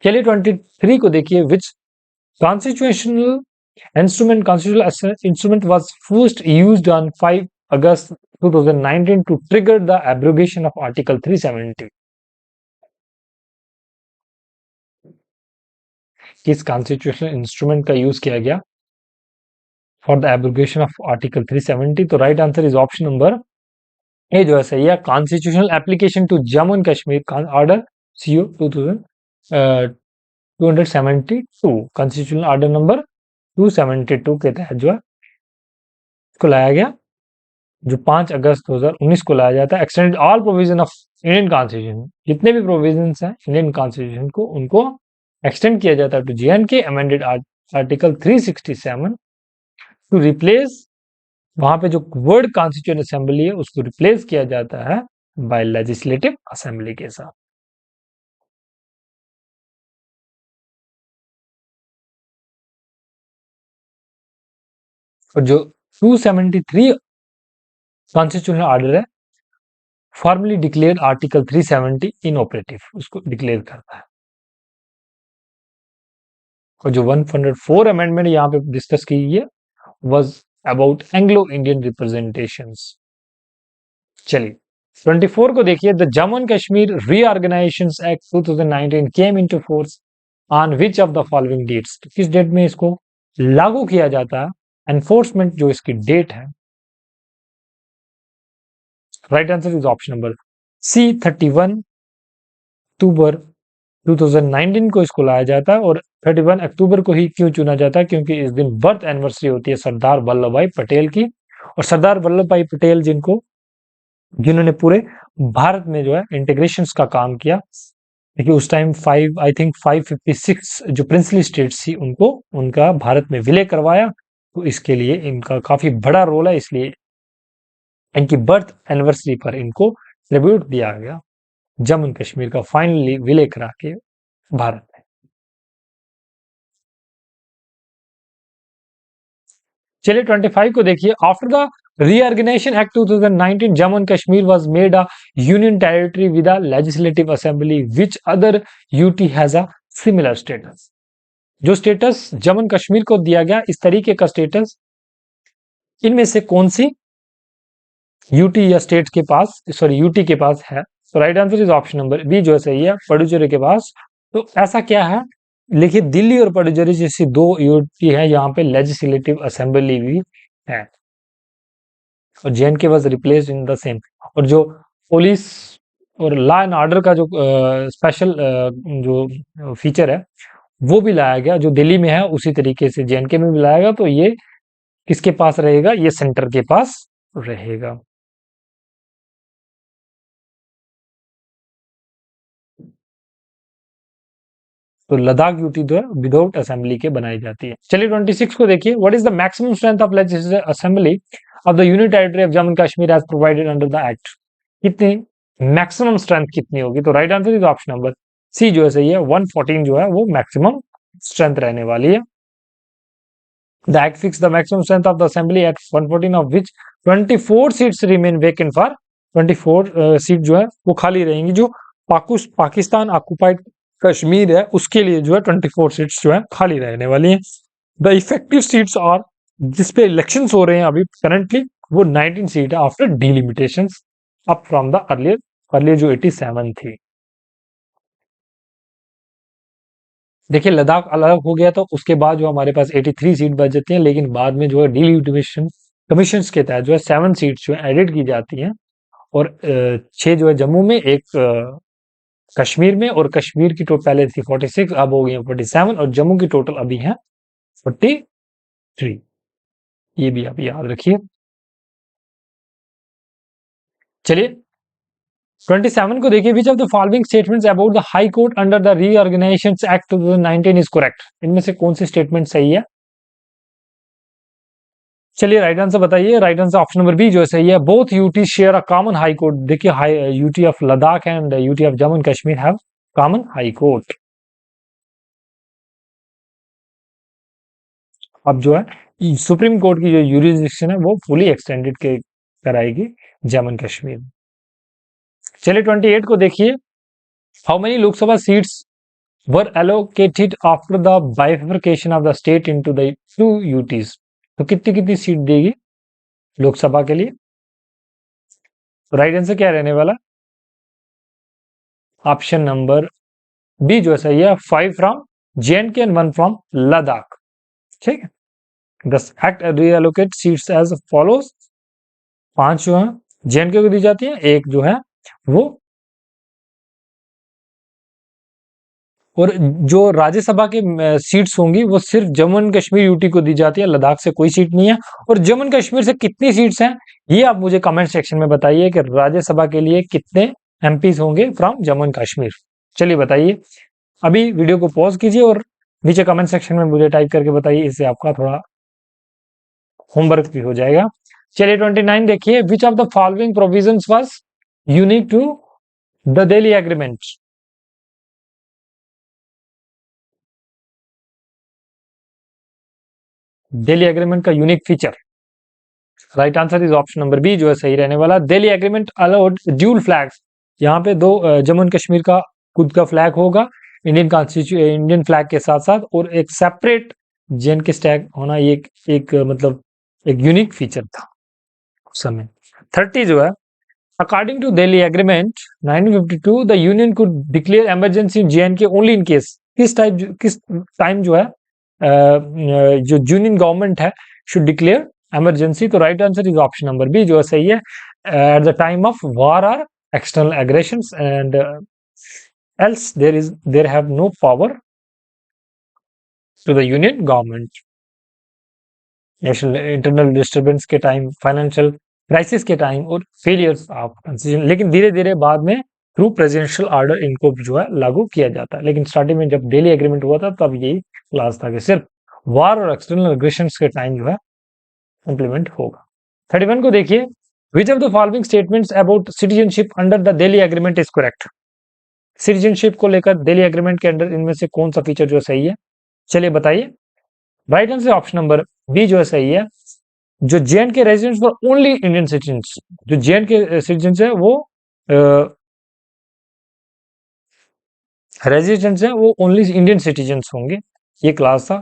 चलिए 23 को देखिए, which constitutional instrument was first used on 5 August 2019 to trigger the abrogation of Article 370. किस constitutional instrument का use किया गया for the abrogation of article 370? तो right answer is option number A जो है सही है। Constitutional application to Jammu and Kashmir order CO 272 constitutional order number 272 के तहत जो है इसको लाया गया, जो 5 अगस्त 2019 को लाया जाता है। Extended all provision of Indian constitution, जितने भी प्रोविजंस हैं इंडियन कॉन्स्टिट्यूशन को उनको एक्सटेंड किया जाता है to J&K amended article 367 to replace, वहां पे जो वर्ड कॉन्स्टिट्यूएंट असेंबली है उसको रिप्लेस किया जाता है बाय लेजिस्लेटिव असेंबली के साथ। और जो 273 कॉन्स्टिट्यूशनल ऑर्डर है फॉर्मली डिक्लेयर आर्टिकल 370 इनऑपरेटिव, उसको डिक्लेयर करता है। और जो 104 अमेंडमेंट यहाँ पे डिस्कस की है was about Anglo Indian representations. चलिए 24 को देखिए, the Jammu and Kashmir reorganisation act 2019 came into force on which of the following dates, किस डेट में इसको लागू किया जाता है? एनफोर्समेंट जो इसकी डेट है, right answer is option number C 31 अक्टूबर 2019 को इसको लाया जाता है। और 31 अक्टूबर को ही क्यों चुना जाता है? क्योंकि इस दिन बर्थ एनिवर्सरी होती है सरदार वल्लभ भाई पटेल की। और सरदार वल्लभ भाई पटेल जिन्होंने पूरे भारत में जो है इंटीग्रेशन का काम किया, देखिए उस टाइम 556 जो प्रिंसली स्टेट्स थी उनको उनका भारत में विलय करवाया, तो इसके लिए इनका काफी बड़ा रोल है, इसलिए इनकी बर्थ एनिवर्सरी पर इनको ट्रिब्यूट दिया गया जम्मू एंड कश्मीर का फाइनली विलय करा के भारत में। चलिए 25 को देखिए, after the reorganisation act 2019 Jammu and Kashmir was made a union territory with a legislative assembly, which other UT has a similar status. जो स्टेटस जम्मू एंड कश्मीर को दिया गया, इस तरीके का स्टेटस इनमें से कौन सी यूटी या स्टेट के पास, यूटी के पास है? तो right answer is option number B जो है सही है, पुडुचेरी के पास तो ऐसा क्या है, देखिए दिल्ली और पुडुचेरी जैसी दो यूटी है, यहाँ पे लेजिस्लेटिव असेंबली भी है, और JNK was replaced in the same. और जो पुलिस और लॉ एंड ऑर्डर का जो स्पेशल जो फीचर है वो भी लाया गया, जो दिल्ली में है उसी तरीके से जेएनके में भी लाया गया। तो ये किसके पास रहेगा, ये सेंटर के पास रहेगा। तो लद्दाख यूटी जो है विदाउट असेंबली के बनाई जाती है। चलिए 26 को देखिए, what is the maximum strength of legislative assembly of the union territory of Jammu and Kashmir as provided under the act. कितनी मैक्सिमम स्ट्रेंथ कितनी होगी, तो right answer is option number C जो है सही है, 114 जो है वो मैक्सिमम स्ट्रेंथ रहने वाली है। The act fix the maximum strength of the assembly at 114 of which 24 seats remain vacant for 24 seat जो है वो खाली रहेंगी, जो पाकिस्तान ऑक्युपाइड कश्मीर है उसके लिए जो है 24 सीट्स जो है खाली रहने वाली हैं। द इफेक्टिव सीट्स आर, जिसपे इलेक्शंस हो रहे हैं अभी करंटली, वो 19 सीट है after delimitations up from the earlier जो 87 थी। देखिए लद्दाख अलग हो गया तो उसके बाद जो हमारे पास 83 सीट बच जाती हैं, लेकिन बाद में जो है डिलिमिटेशन कमीशंस के तहत जो है 7 सीट्स जो है एडिट की जाती हैं, और 6 जो है जम्मू में, एक कश्मीर में, और कश्मीर की टोटल पहले थी 46, अब हो गई है 47, और जम्मू की टोटल अभी है 43। ये भी आप याद रखिए। चलिए 27 को देखिए, which of the following statements about the high court under the reorganisation act 2019 is correct. इनमें से कौन सी स्टेटमेंट सही है। चलिए राइट आंसर बताइए। Right answer option number B जो है सही है, both UT share a common high court. देखिए high UT of Ladakh and UT of Jammu and Kashmir have common high court. अब जो है सुप्रीम कोर्ट की जो यूरिसडिक्शन है वो फुली एक्सटेंडेड के कराएगी जम्मू एंड कश्मीर। चलिए 28 को देखिए, how many Lok Sabha seats were allocated after the bifurcation of the state into the two UTs. तो कितनी कितनी सीट देगी लोकसभा के लिए। राइट आंसर क्या रहने वाला, ऑप्शन नंबर बी जो है सही है, 5 from J and K and 1 from Ladakh. ठीक है, the act reallocate seats as follows. 5 जो है जेएनके को दी जाती है, 1 जो है वो, और जो राज्यसभा की सीट्स होंगी वो सिर्फ जम्मू एंड कश्मीर यूटी को दी जाती है, लद्दाख से कोई सीट नहीं है। और जम्मू एंड कश्मीर से कितनी सीट्स हैं ये आप मुझे कमेंट सेक्शन में बताइए कि राज्यसभा के लिए कितने एमपीज होंगे फ्रॉम जम्मू एंड कश्मीर। चलिए बताइए, अभी वीडियो को पॉज कीजिए और नीचे कमेंट सेक्शन में मुझे टाइप करके बताइए, इससे आपका थोड़ा होमवर्क भी हो जाएगा। चलिए 29 देखिए, which of the following provisions was unique to the Delhi agreement. Delhi agreement का unique feature, right answer is option number B जो है सही रहने वाला। Delhi agreement allowed dual flags. यहाँ पे दो जम्मू एंड कश्मीर का खुद का फ्लैग होगा इंडियन फ्लैग के साथ साथ, और एक सेपरेट जेएनके स्टैग होना, ये एक मतलब एक यूनिक फीचर था उस समय। 30 जो है, according to Delhi agreement 1952 the union could declare emergency in JNK only in case. किस टाइम जो है जो यूनियन गवर्नमेंट है शुड डिक्लेयर इमरजेंसी। तो right answer is option number B जो है सही है, at the time of war or external aggressions and else there have no power to the union government. National internal disturbance के time, financial crisis के time, और failures of constitution. लेकिन धीरे धीरे बाद में थ्रू प्रेसिडेंशियल ऑर्डर इनको जो है लागू किया जाता है, लेकिन स्टार्टिंग में जब दिल्ली एग्रीमेंट हुआ था तब यही क्लास था कि सिर्फ वार और एक्सटर्नल एग्रेशन के टाइम जो है इंप्लीमेंट होगा। 31 को देखिए, which of the following statements about citizenship under the Delhi agreement is correct. Citizenship को लेकर दिल्ली एग्रीमेंट के अंडर इनमें से कौन सा फीचर जो सही है, चलिए बताइए। Right answer option number B जो है सही है, जो JNK residents for only Indian citizens, जो जेएनके सिटीजन्स है वो रेजिडेंट्स है वो ओनली इंडियन सिटीजन्स होंगे, ये क्लास था।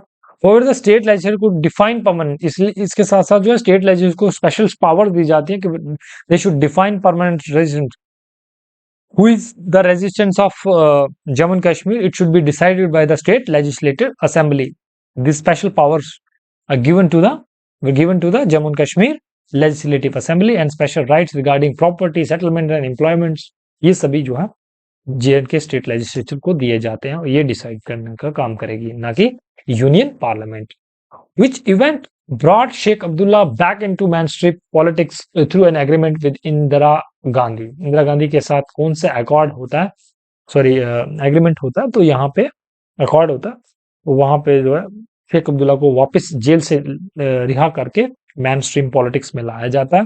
और द स्टेट लेजिस्लेचर को डिफाइन परमानेंट, इसलिए इसके साथ साथ जो है स्टेट लेजिस्लेचर को स्पेशल पावर दी जाती है कि they should define permanent resident Who is the resistance of Jammu and Kashmir? It should be decided by the state legislative assembly. These special powers are given to the Jammu and Kashmir legislative assembly, and special rights regarding property, settlement and employments, ये सभी जो है JNK state legislature को दिए जाते हैं और ये डिसाइड करने का काम करेगी, ना कि union parliament. Which event brought Sheikh Abdullah back into mainstream politics through an agreement with Indira Gandhi? Indira Gandhi के साथ कौन सा अकॉर्ड होता है, सॉरी एग्रीमेंट होता है, तो यहाँ पे अकॉर्ड होता है, तो वहां पे जो है शेख अब्दुल्ला को वापस जेल से रिहा करके मेन स्ट्रीम पॉलिटिक्स में लाया जाता है.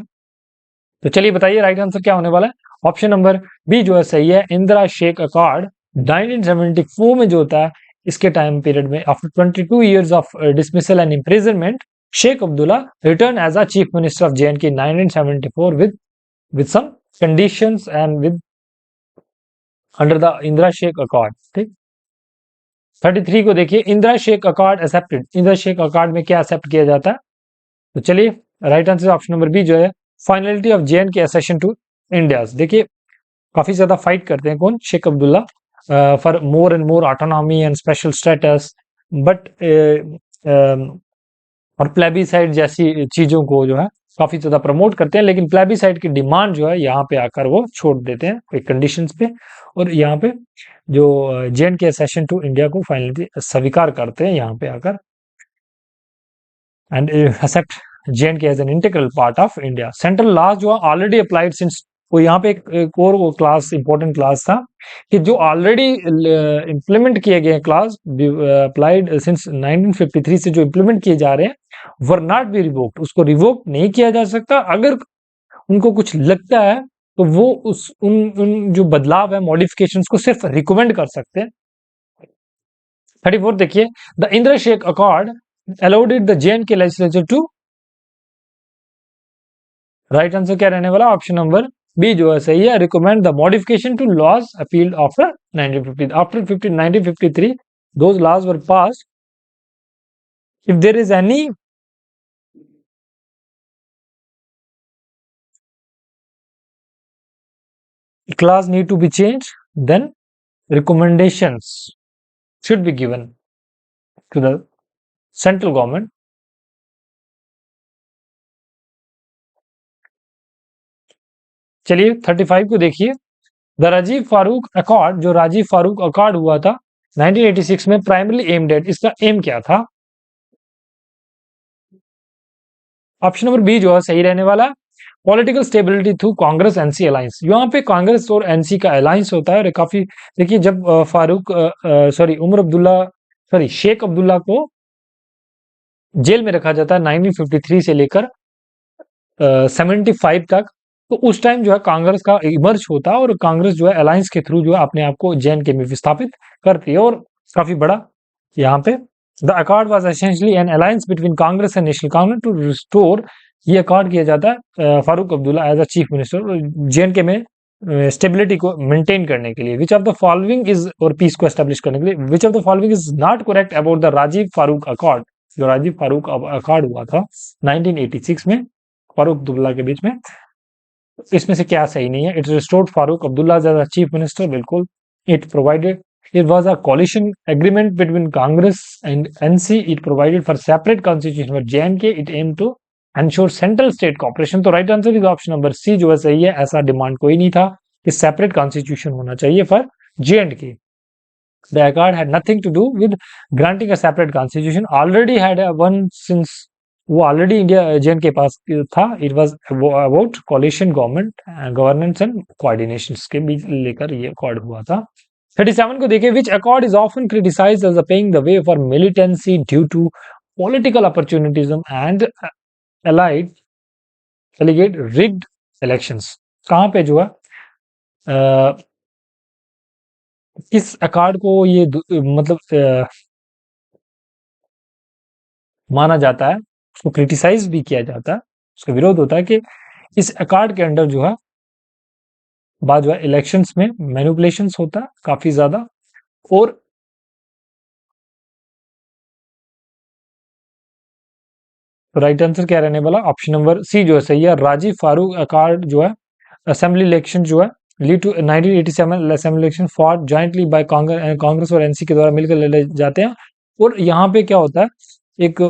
तो चलिए बताइए राइट आंसर क्या होने वाला है. ऑप्शन नंबर बी जो है सही है. इंदिरा शेख अकॉर्ड 1974 में जो होता है, इसके टाइम पीरियड में after 22 years of dismissal and imprisonment, Sheikh Abdullah returned as a chief minister of JNK in 1974 with some conditions and with under the Indira Sheikh Accord. ठीक. 33 को देखिए, Indira Sheikh accord accepted. Indira Sheikh accord में क्या accept किया जाता है? तो चलिए right answer option number B जो है, finality of JNK accession to India. देखिए काफी ज्यादा फाइट करते हैं कौन? Sheikh Abdullah for more and more autonomy and special status, but और प्लेबीसाइड जैसी चीजों को जो है काफी ज्यादा प्रमोट करते हैं, लेकिन प्लेबीसाइड की डिमांड जो है यहाँ पे आकर वो छोड़ देते हैं एक कंडीशंस पे, और यहाँ पे जो JNK accession टू इंडिया को फाइनली स्वीकार करते हैं यहाँ पे आकर, and accept JNK as an integral part of India. Central laws जो already applied since, वो यहाँ पे एक और वो क्लास इंपॉर्टेंट क्लास था कि जो ऑलरेडी इम्प्लीमेंट किए गए क्लास अप्लाइड सिंस 1953 से जो इम्प्लीमेंट किए जा रहे हैं वर नॉट बी रिवोक्ड. उसको रिवोक नहीं किया जा सकता. अगर उनको कुछ लगता है तो वो उन जो बदलाव है, मॉडिफिकेशन को सिर्फ रिकमेंड कर सकते हैं. 34 देखिए, the Indira Sheikh accord allowed it the JNK legislature to, right answer क्या रहने वाला? ऑप्शन नंबर बी जो है सही है, recommend the modification to laws applied after 1950. After 1953 those laws were passed. If there is any clause need to be changed, then recommendations should be given to the central government. चलिए 35 को देखिए, the Rajiv Farooq accord, जो Rajiv Farooq accord हुआ था 1986 में, primary aimed at, इसका M क्या था? ऑप्शन नंबर बी जो है सही रहने वाला, political stability through Congress NC alliance. यहाँ पे कांग्रेस और एनसी का अलायंस होता है, और काफी देखिए जब शेख अब्दुल्ला को जेल में रखा जाता है 1953 से लेकर 75 तक, तो उस टाइम जो है कांग्रेस का इमर्ज होता है, और कांग्रेस जो है अलायंस के थ्रू जो है अपने आप को JNK में विस्थापित करती है, और काफी बड़ा यहाँ पे the accord was essentially an alliance between Congress and National Congress to restore. ये अकॉर्ड किया जाता है Farooq Abdullah as a chief minister, JNK में स्टेबिलिटी को मेंटेन करने के लिए. Which of the following is, और पीस को एस्टेब्लिश करने के लिए, which of the following is not correct about the Rajiv Farooq accord. जो राजीव फारूक अकॉर्ड हुआ था 1986 में फारूक अब्दुल्ला के बीच में, इसमें से क्या सही नहीं है? It restored Farooq Abdullah as a chief minister, बिल्कुल. It provided, it was a coalition agreement between Congress and NC. It provided for separate constitution for JNK. It aimed to ensure central state cooperation. तो right answer is option number C जो है सही है. ऐसा demand कोई नहीं था कि सेपरेट कॉन्स्टिट्यूशन होना चाहिए for JNK. The accord had nothing to do with granting a separate constitution. Already had one since वो ऑलरेडी इंडिया JNK के पास था. It was about coalition government governance and coordination के बीच लेकर ये अकॉर्ड हुआ था. 37 को देखिए, which accord is often criticised as paving the way for militancy due to political opportunism and allied alleged rigged elections. कहां पे जो है इस अकॉर्ड को ये मतलब माना जाता है, उसको क्रिटिसाइज भी किया जाता है, उसका विरोध होता है कि इस अकॉर्ड के अंडर जो है बाद जो है इलेक्शंस में मैनिपुलेशंस होता है काफी ज्यादा. और राइट आंसर क्या रहने वाला? ऑप्शन नंबर सी जो है सही है. राजीव फारूक अकॉर्ड जो है असेंबली इलेक्शन जो है lead to 1987 assembly election fought jointly by Congress और एनसी के द्वारा मिलकर लड़े जाते हैं। और यहाँ पे क्या होता है, एक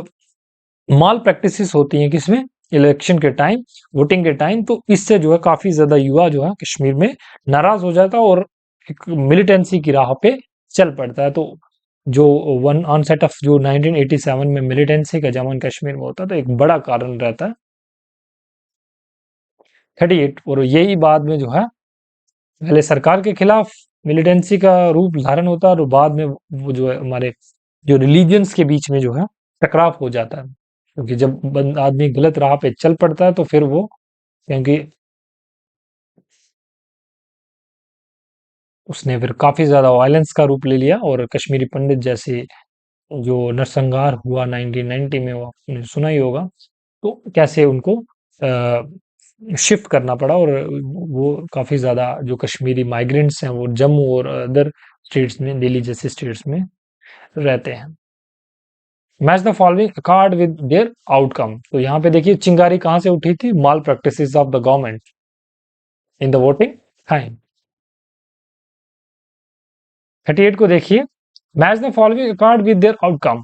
माल प्रैक्टिसेस होती हैं किसमें, इलेक्शन के टाइम, वोटिंग के टाइम। तो इससे जो है काफी ज्यादा युवा जो है कश्मीर में नाराज हो जाता है और एक मिलिटेंसी की राह पे चल पड़ता है। तो जो वन ऑनसेट ऑफ जो 1987 में मिलिटेंसी का जमन कश्मीर में होता है, तो एक बड़ा कारण रहता है 38। और यही बाद में जो है पहले सरकार के खिलाफ मिलिटेंसी का रूप धारण होता है और बाद में वो जो है हमारे जो रिलीजियंस के बीच में जो है टकराव हो जाता है। क्योंकि जब आदमी गलत राह पे चल पड़ता है तो फिर वो, क्योंकि उसने फिर काफी ज्यादा वायलेंस का रूप ले लिया। और कश्मीरी पंडित जैसे जो नरसंहार हुआ 1990 में, वो आपने सुना ही होगा। तो कैसे उनको शिफ्ट करना पड़ा और वो काफी ज्यादा जो कश्मीरी माइग्रेंट्स हैं वो जम्मू और अदर स्टेट्स में, दिल्ली जैसे स्टेट्स में रहते हैं। Match the following card with their outcome. तो यहाँ पे देखिए चिंगारी कहाँ से उठी थी, malpractices of the government in the voting time. 38 को देखिए, match the following card with their outcome.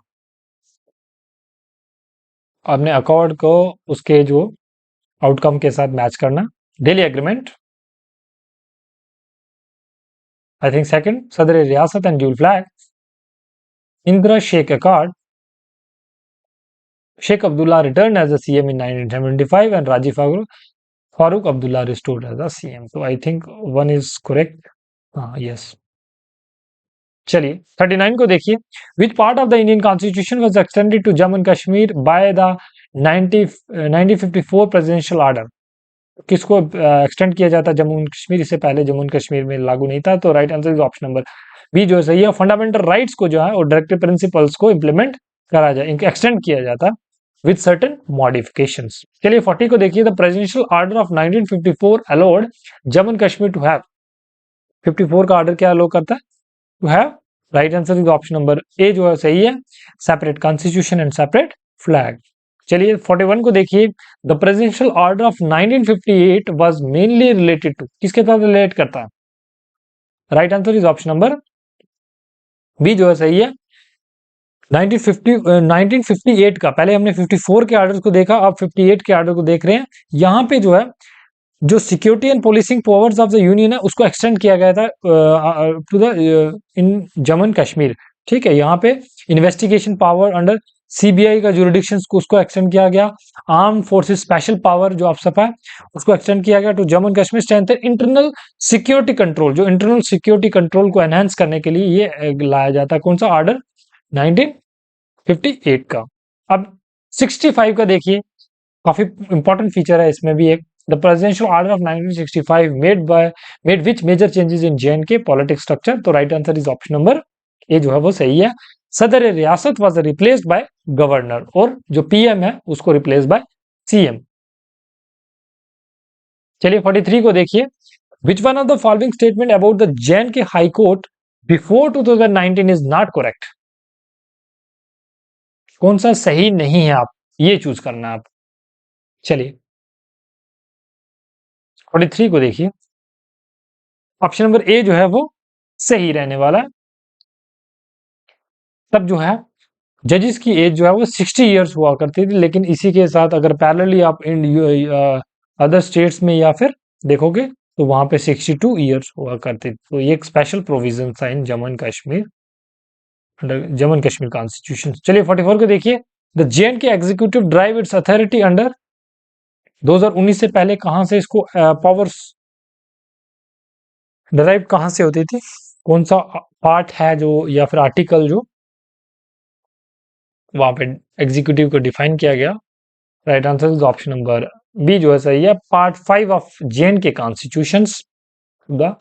आपने अकॉर्ड को उसके जो आउटकम के साथ मैच करना। Delhi agreement, I think second, Sadar Riyasat and dual flag, Indira Sheikh accord, Sheikh Abdullah returned as a CM in 1975 and Rajiv Farooq Abdullah restored as a CM. So I think one is correct. Yes. चलिए 39 को देखिए, which part of the Indian Constitution was extended to Jammu and Kashmir by the 1954 presidential order? किसको extend किया जाता Jammu and Kashmir, इससे पहले Jammu and Kashmir में लागू नहीं था। तो right answer is option number B जो सही है, फंडामेंटल राइट्स को जो है और डायरेक्टिव प्रिंसिपल्स को इंप्लीमेंट करा जाए, इनको एक्सटेंड किया जाता विद सर्टेन मॉडिफिकेशंस। चलिए 40 को देखिए, the presidential order of 1954 allowed Jammu and Kashmir to have, 54 का ऑर्डर क्या अलाउ करता है, to have, right answer is option number A जो है सही है, separate constitution and separate flag. चलिए 41 को देखिए, the presidential order of 1958 was mainly related to, किसके साथ रिलेट करता है, right answer is option number B जो है सही है, 1958 का। पहले हमने 54 के ऑर्डर को देखा, अब 58 के ऑर्डर को देख रहे हैं। यहाँ पे जो है जो security and policing powers of the union है उसको एक्सटेंड किया गया था to the in Jammu and Kashmir. ठीक है, यहाँ पे इन्वेस्टिगेशन पावर अंडर सीबीआई का जुरिडिक्शन को उसको एक्सटेंड किया गया। आर्म फोर्सेस स्पेशल पावर जो आप सफा है उसको एक्सटेंड किया गया to Jammu and Kashmir. Strength internal security control, जो इंटरनल सिक्योरिटी कंट्रोल को एनहांस करने के लिए ये लाया जाता है कौन सा ऑर्डर, 1958 का। अब 65 का देखिए, काफी इंपॉर्टेंट फीचर है इसमें भी एक, the presidential order of 1965 made which major changes in JNK politics structure. तो right answer is option number A जो है वो सही है, सदर रियासत वाज रिप्लेस्ड बाय गवर्नर, और जो पीएम है उसको रिप्लेस बाय सीएम। चलिए 43 को देखिए, which one of the following statement about the JNK high court before 2019 is not correct. कौन सा सही नहीं है, आप ये चूज करना है आप। चलिए 43 को देखिए, ऑप्शन नंबर ए जो है वो सही रहने वाला है। तब जो है जजेस की एज जो है वो 60 इयर्स हुआ करती थी, लेकिन इसी के साथ अगर पैरेलली आप अदर स्टेट्स में या फिर देखोगे तो वहां पे 62 इयर्स हुआ करते थे। तो ये एक स्पेशल प्रोविजन था in Jammu and Kashmir, under Jammu and Kashmir constitution. चलिए 44 को देखिए, the JNK executive drive its authority under, 2019 से पहले कहां से इसको पावर्स ड्राइव कहां से होती थी, कौन सा पार्ट है जो या फिर आर्टिकल जो वहां पे एग्जीक्यूटिव को डिफाइन किया गया, right answer is option number B जो है सही है, part 5 of JNK constitutions, the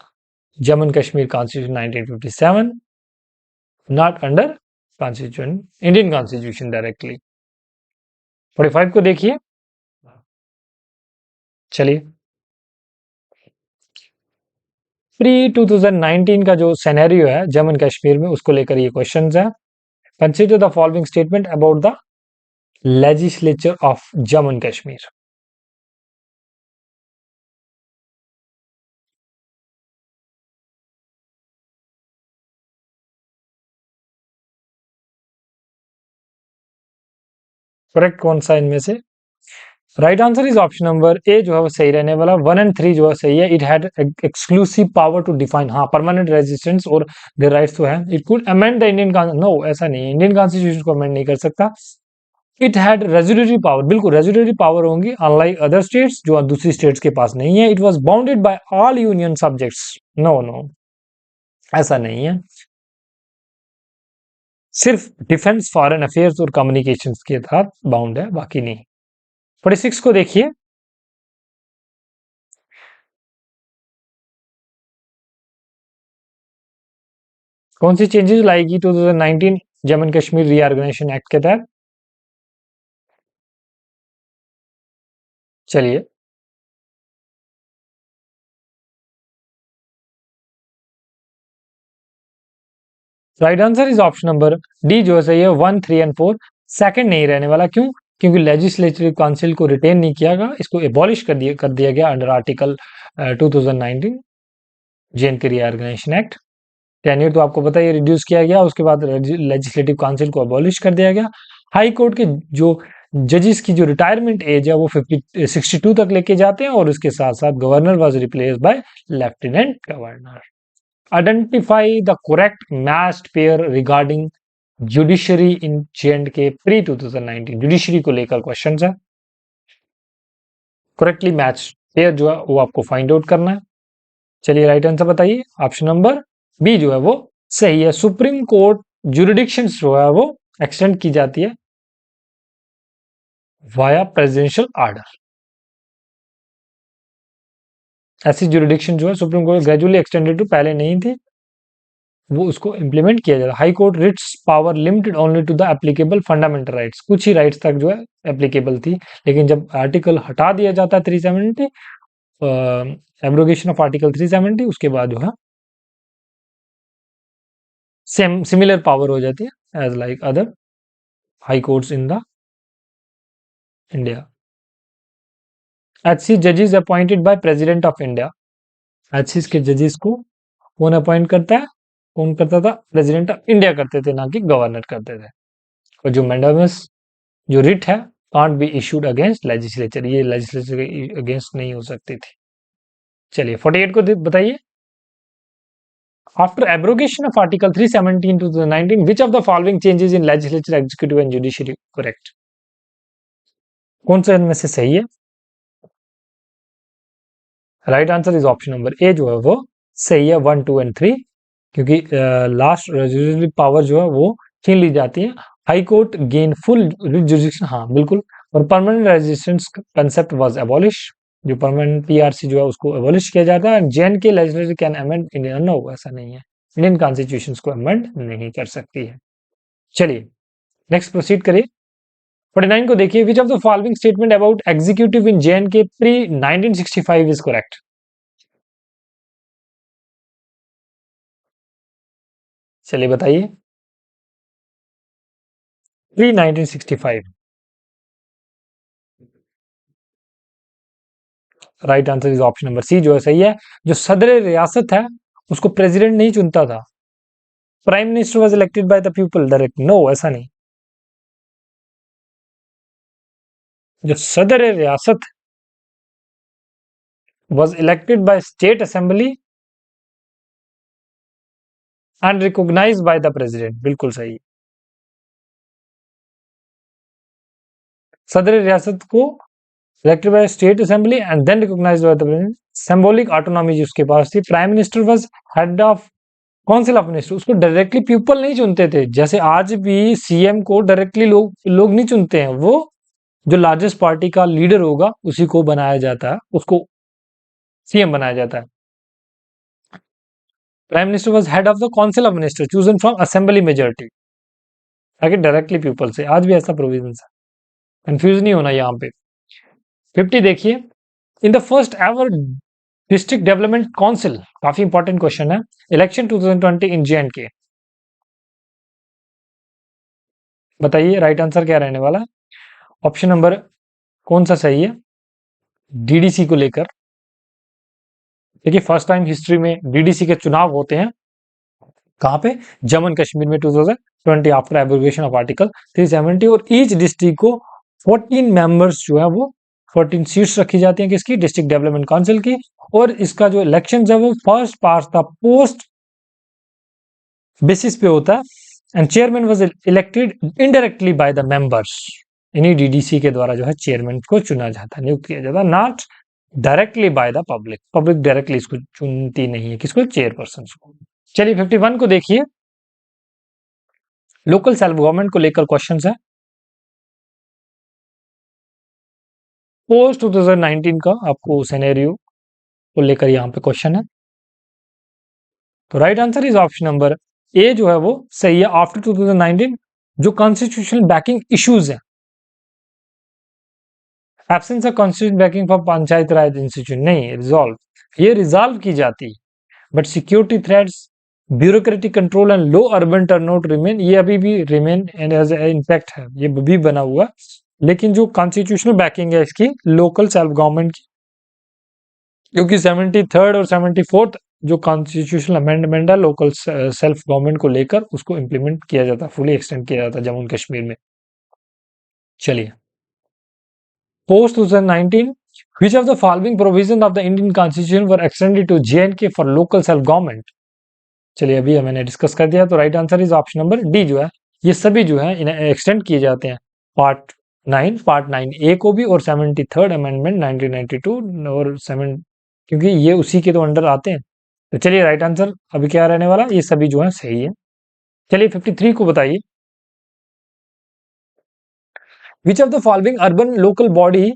Jammu and Kashmir constitution 1957, not under constitution Indian constitution directly. 45 को देखिए, चलिए प्री 2019 का जो सिनेरियो है जम्मू एंड कश्मीर में उसको लेकर ये क्वेश्चंस है। Consider the following statement about the legislature of Jammu and Kashmir. Correct कौन सा इनमें से? Right answer is option number A जो है वो सही रहने वाला। 1 एंड 3 जो है सही है। It had exclusive power to define, हाँ, परमानेंट रेजिस्टेंस और द राइट्स टू है। It could amend the Indian, no ऐसा नहीं है, इंडियन कॉन्स्टिट्यूशन को अमेंड नहीं कर सकता। इट हैड रेजुलेटरी पावर, बिल्कुल रेजुलेटरी पावर होंगी अनलाइक अदर स्टेट्स जो दूसरी स्टेट्स के पास नहीं है। It was bounded by all union subjects, no no ऐसा नहीं है। सिर्फ डिफेंस, फॉरेन अफेयर्स और कम्युनिकेशंस के तहत बाउंड है, बाकी नहीं। 46 को देखिए। कौन सी चेंजेस लाएगी 2019 Jammu and Kashmir reorganisation act के तहत? चलिए, right answer is option number D जो है सही है। 1, 3 एंड 4 सेकंड नहीं रहने वाला। क्यों? क्योंकि लेजिस्लेटिव काउंसिल को रिटेन नहीं किया गया, इसको एबॉलिश कर दिया गया under article 2019 JNK reorganisation act. Tenure तो आपको पता है रिड्यूस किया गया, उसके बाद लेजिस्लेटिव काउंसिल को अबॉलिश कर दिया गया। हाई कोर्ट के जो जजेस की जो रिटायरमेंट एज है वो 62 तक लेके जाते हैं, और उसके साथ साथ governor was replace by lieutenant governor. Identify the correct matched pair regarding judiciary in J&K pre 2019। Judiciary को लेकर क्वेश्चन है, करेक्टली मैच पेयर जो है वो आपको फाइंड आउट करना है। चलिए राइट आंसर बताइए। ऑप्शन नंबर बी जो है वो सही है। सुप्रीम कोर्ट जुरिडिक्शंस जो है वो एक्सटेंड की जाती है वाया प्रेसिडेंशियल आर्डर। ऐसी जुरिडिक्शन जो है supreme court gradually extended to, पहले नहीं थी, वो उसको इंप्लीमेंट किया जाता है। High court writs power limited only to the applicable fundamental rights, कुछ ही राइट्स तक जो है एप्लीकेबल थी, लेकिन जब आर्टिकल हटा दिया जाता है 370, एब्रोगेशन ऑफ आर्टिकल 370, उसके बाद जो है सेम सिमिलर पावर हो जाती है as like other high courts in the India. HC जजेस appointed by president of India. HC के जजेस को कौन अपॉइंट करता है? कौन करता था? प्रेसिडेंट ऑफ इंडिया करते थे, ना कि गवर्नर करते थे। और जो मैंडामस जो रिट है can't be issued against legislature, ये लेजिस्लेचर के अगेंस्ट नहीं हो सकती थी। चलिए 48 को बताइए। After abrogation of article 317 2019 which of the following changes in legislature, executive and judiciary correct? कौन सा इनमें से सही है? Right answer is option number A जो है वो सही है। 1, 2 एंड 3, क्योंकि लास्ट रेजुलेटरी पावर जो है वो छीन ली जाती है। High court gain full jurisdiction, हाँ बिल्कुल। और permanent resistance concept was abolish, जो परमानेंट पीआरसी जो है उसको एबॉलिश किया जाता है। JNK legislature can amend Indian, no ऐसा नहीं है, इंडियन कॉन्स्टिट्यूशन को अमेंड नहीं कर सकती है। चलिए नेक्स्ट प्रोसीड करिए। 49 को देखिए। Which of the following statement about executive in JNK pre 1965 is correct? चलिए बताइए। Pre 1965, right answer is option number C जो है सही है। जो सदर रियासत है उसको प्रेसिडेंट नहीं चुनता था, prime minister was elected by the people direct, no ऐसा नहीं। जो सदर रियासत was elected by state assembly and recognised by the president, बिल्कुल सही। सदर रियासत को elected by state assembly and then recognised by the president. Symbolic autonomy जिसके पास थी। Prime minister was head of council of minister, उसको डायरेक्टली पीपल नहीं चुनते थे, जैसे आज भी सीएम को डायरेक्टली लोग नहीं चुनते हैं, वो जो लार्जेस्ट पार्टी का लीडर होगा उसी को बनाया जाता है, उसको सीएम बनाया जाता है। Prime minister was head of the council of minister chosen from assembly majority, ताकि डायरेक्टली पीपल से। आज भी ऐसा प्रोविजन है, कंफ्यूज नहीं होना यहाँ पे। 50 देखिए। In the first ever district development council, काफी इंपॉर्टेंट क्वेश्चन है, इलेक्शन 2020 इन जे.एंड.के, बताइए राइट आंसर क्या रहने वाला? ऑप्शन नंबर कौन सा सही है? डीडीसी को लेकर देखिए, फर्स्ट टाइम हिस्ट्री में डीडीसी के चुनाव होते हैं, कहां पे? जम्मू एंड कश्मीर में 2020 आफ्टर एब्रोगेशन ऑफ आर्टिकल 370, और ईच डिस्ट्रिक्ट को 14 मेंबर्स जो है वो 14 सीट्स रखी जाती हैं किसकी, डिस्ट्रिक्ट डेवलपमेंट काउंसिल की। और इसका जो इलेक्शन है वो first past the post basis पे होता है, and chairman was elected indirectly by the members. इन्हीं डीडीसी के द्वारा जो है चेयरमैन को चुना जाता है, नियुक्त किया जाता है, not directly by the public. Public directly इसको चुनती नहीं है, किसको, चेयरपर्सन को। चलिए 51 को देखिए, लोकल सेल्फ गवर्नमेंट को लेकर क्वेश्चन है। पोस्ट 2019 का आपको सिनेरियो को लेकर यहाँ पे क्वेश्चन है। तो right answer is option number A जो है वो सही है। आफ्टर 2019 जो कॉन्स्टिट्यूशनल बैकिंग इश्यूज है, absence of constitutional banking for panchayat Raj institution, नहीं रिजॉल्व, ये रिजॉल्व की जाती है, but security threats, bureaucratic control and low urban turnout remain, ये अभी भी रिमेन एंड एज इम्पैक्ट है, ये भी बना हुआ। लेकिन जो कॉन्स्टिट्यूशनल बैकिंग है इसकी लोकल सेल्फ गवर्नमेंट की, क्योंकि 73rd और 74th जो कॉन्स्टिट्यूशनल अमेंडमेंट है लोकल सेल्फ गवर्नमेंट को लेकर, उसको इंप्लीमेंट किया जाता है, फुली एक्सटेंड किया जाता है जम्मू कश्मीर में। चलिए post 2019 which of the following provision of the Indian Constitution were extended to J&K for local self government? चलिए अभी मैंने डिस्कस कर दिया, तो right answer is option number D जो है, ये सभी जो है इन्हें एक्सटेंड किए जाते हैं, पार्ट 9 ए को भी, और 73rd अमेंडमेंट 1992 और 7, क्योंकि ये उसी के तो अंडर आते हैं। तो चलिए राइट आंसर अभी क्या रहने वाला, ये सभी जो है सही है। चलिए 53 को बताइए, विच of the following urban local body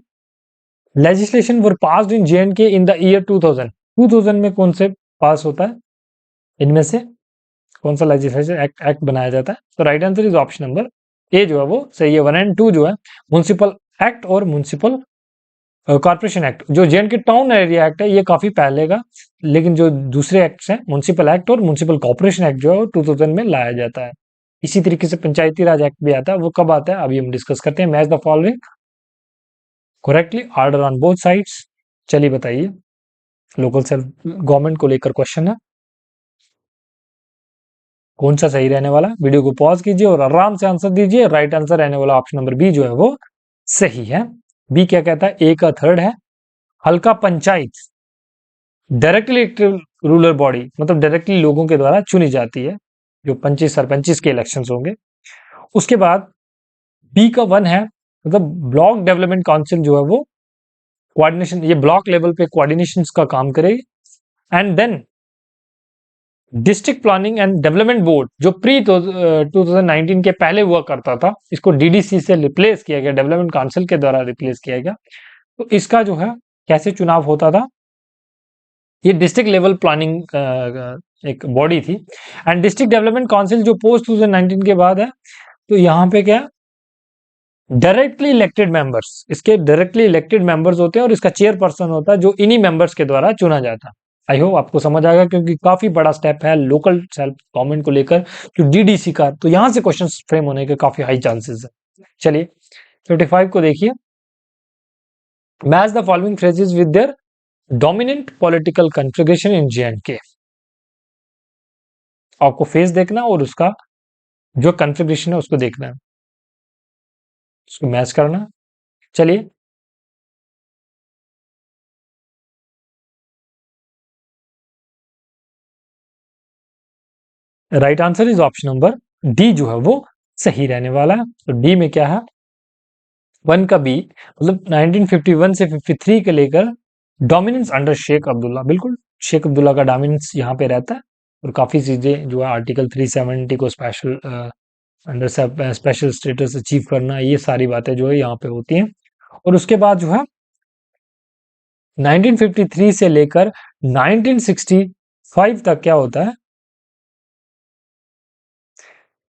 legislation were passed in J&K in the year 2000? 2000 में कौन से पास होता है, इनमें से कौन सा लेजिस्लेशन एक्ट बनाया जाता है? तो right answer is option number A जो है वो सही है। 1 एंड 2 जो है म्युनिसिपल एक्ट और म्युनिसिपल कॉर्पोरेशन एक्ट। जो J&K टाउन एरिया एक्ट है ये काफी पहले का, लेकिन जो दूसरे एक्ट्स हैं म्युनिसिपल एक्ट और म्युनिसिपल कॉर्पोरेशन एक्ट जो है 2000 में लाया जाता है। इसी तरीके से पंचायती राज एक्ट भी आता है, वो कब आता है अभी हम डिस्कस करते हैं। Match the following correctly, order on both sides. चलिए बताइए, लोकल सेल्फ गवर्नमेंट को लेकर क्वेश्चन है, कौन सा सही रहने वाला? वीडियो को पॉज कीजिए और आराम से आंसर दीजिए। राइट आंसर रहने वाला ऑप्शन नंबर बी जो है वो सही है। बी क्या कहता है, ए का थर्ड है, हल्का panchayat directly elected rural body, मतलब डायरेक्टली लोगों के द्वारा चुनी जाती है, जो पंची सरपंचिस के इलेक्शंस होंगे। उसके बाद बी का 1 है, मतलब ब्लॉक डेवलपमेंट काउंसिल जो है वो कोऑर्डिनेशन, ये ब्लॉक लेवल पे कोऑर्डिनेशन का काम करेगी। And then district planning and development board जो प्री 2019 के पहले हुआ करता था, इसको डीडीसी से रिप्लेस किया गया, डेवलपमेंट काउंसिल के द्वारा रिप्लेस किया गया। तो इसका जो है कैसे चुनाव होता था, ये डिस्ट्रिक्ट लेवल प्लानिंग एक बॉडी थी। एंड डिस्ट्रिक्ट डेवलपमेंट काउंसिल जो पोस्ट 2019 के बाद है, तो यहाँ पे क्या डायरेक्टली इलेक्टेड मेंबर्स, इसके डायरेक्टली इलेक्टेड मेंबर्स होते हैं और इसका चेयरपर्सन होता है जो इन्हीं मेंबर्स के द्वारा चुना जाता है। आई होप आपको समझ आएगा, क्योंकि काफी बड़ा स्टेप है लोकल सेल्फ गवर्नमेंट को लेकर जो डीडीसी का, तो यहां से क्वेश्चन फ्रेम होने के काफी हाई चांसेस है। चलिए 55 को देखिए, match the following phrases with their dominant political configuration in J&K। आपको फेस देखना और उसका जो कॉन्फ़िगरेशन है उसको देखना है, उसको मैच करना। चलिए right answer is option number D जो है वो सही रहने वाला है। तो डी में क्या है, 1 का बी, मतलब 1951 से 53 के लेकर डोमिनेंस अंडर शेख अब्दुल्ला, बिल्कुल शेख अब्दुल्ला का डोमिनेंस यहाँ पे रहता है। और काफी चीजें जो है आर्टिकल 370 को special under special status achieve करना, ये सारी बातें जो है यहाँ पे होती हैं। और उसके बाद जो है 1953 से लेकर 1965 तक क्या होता है,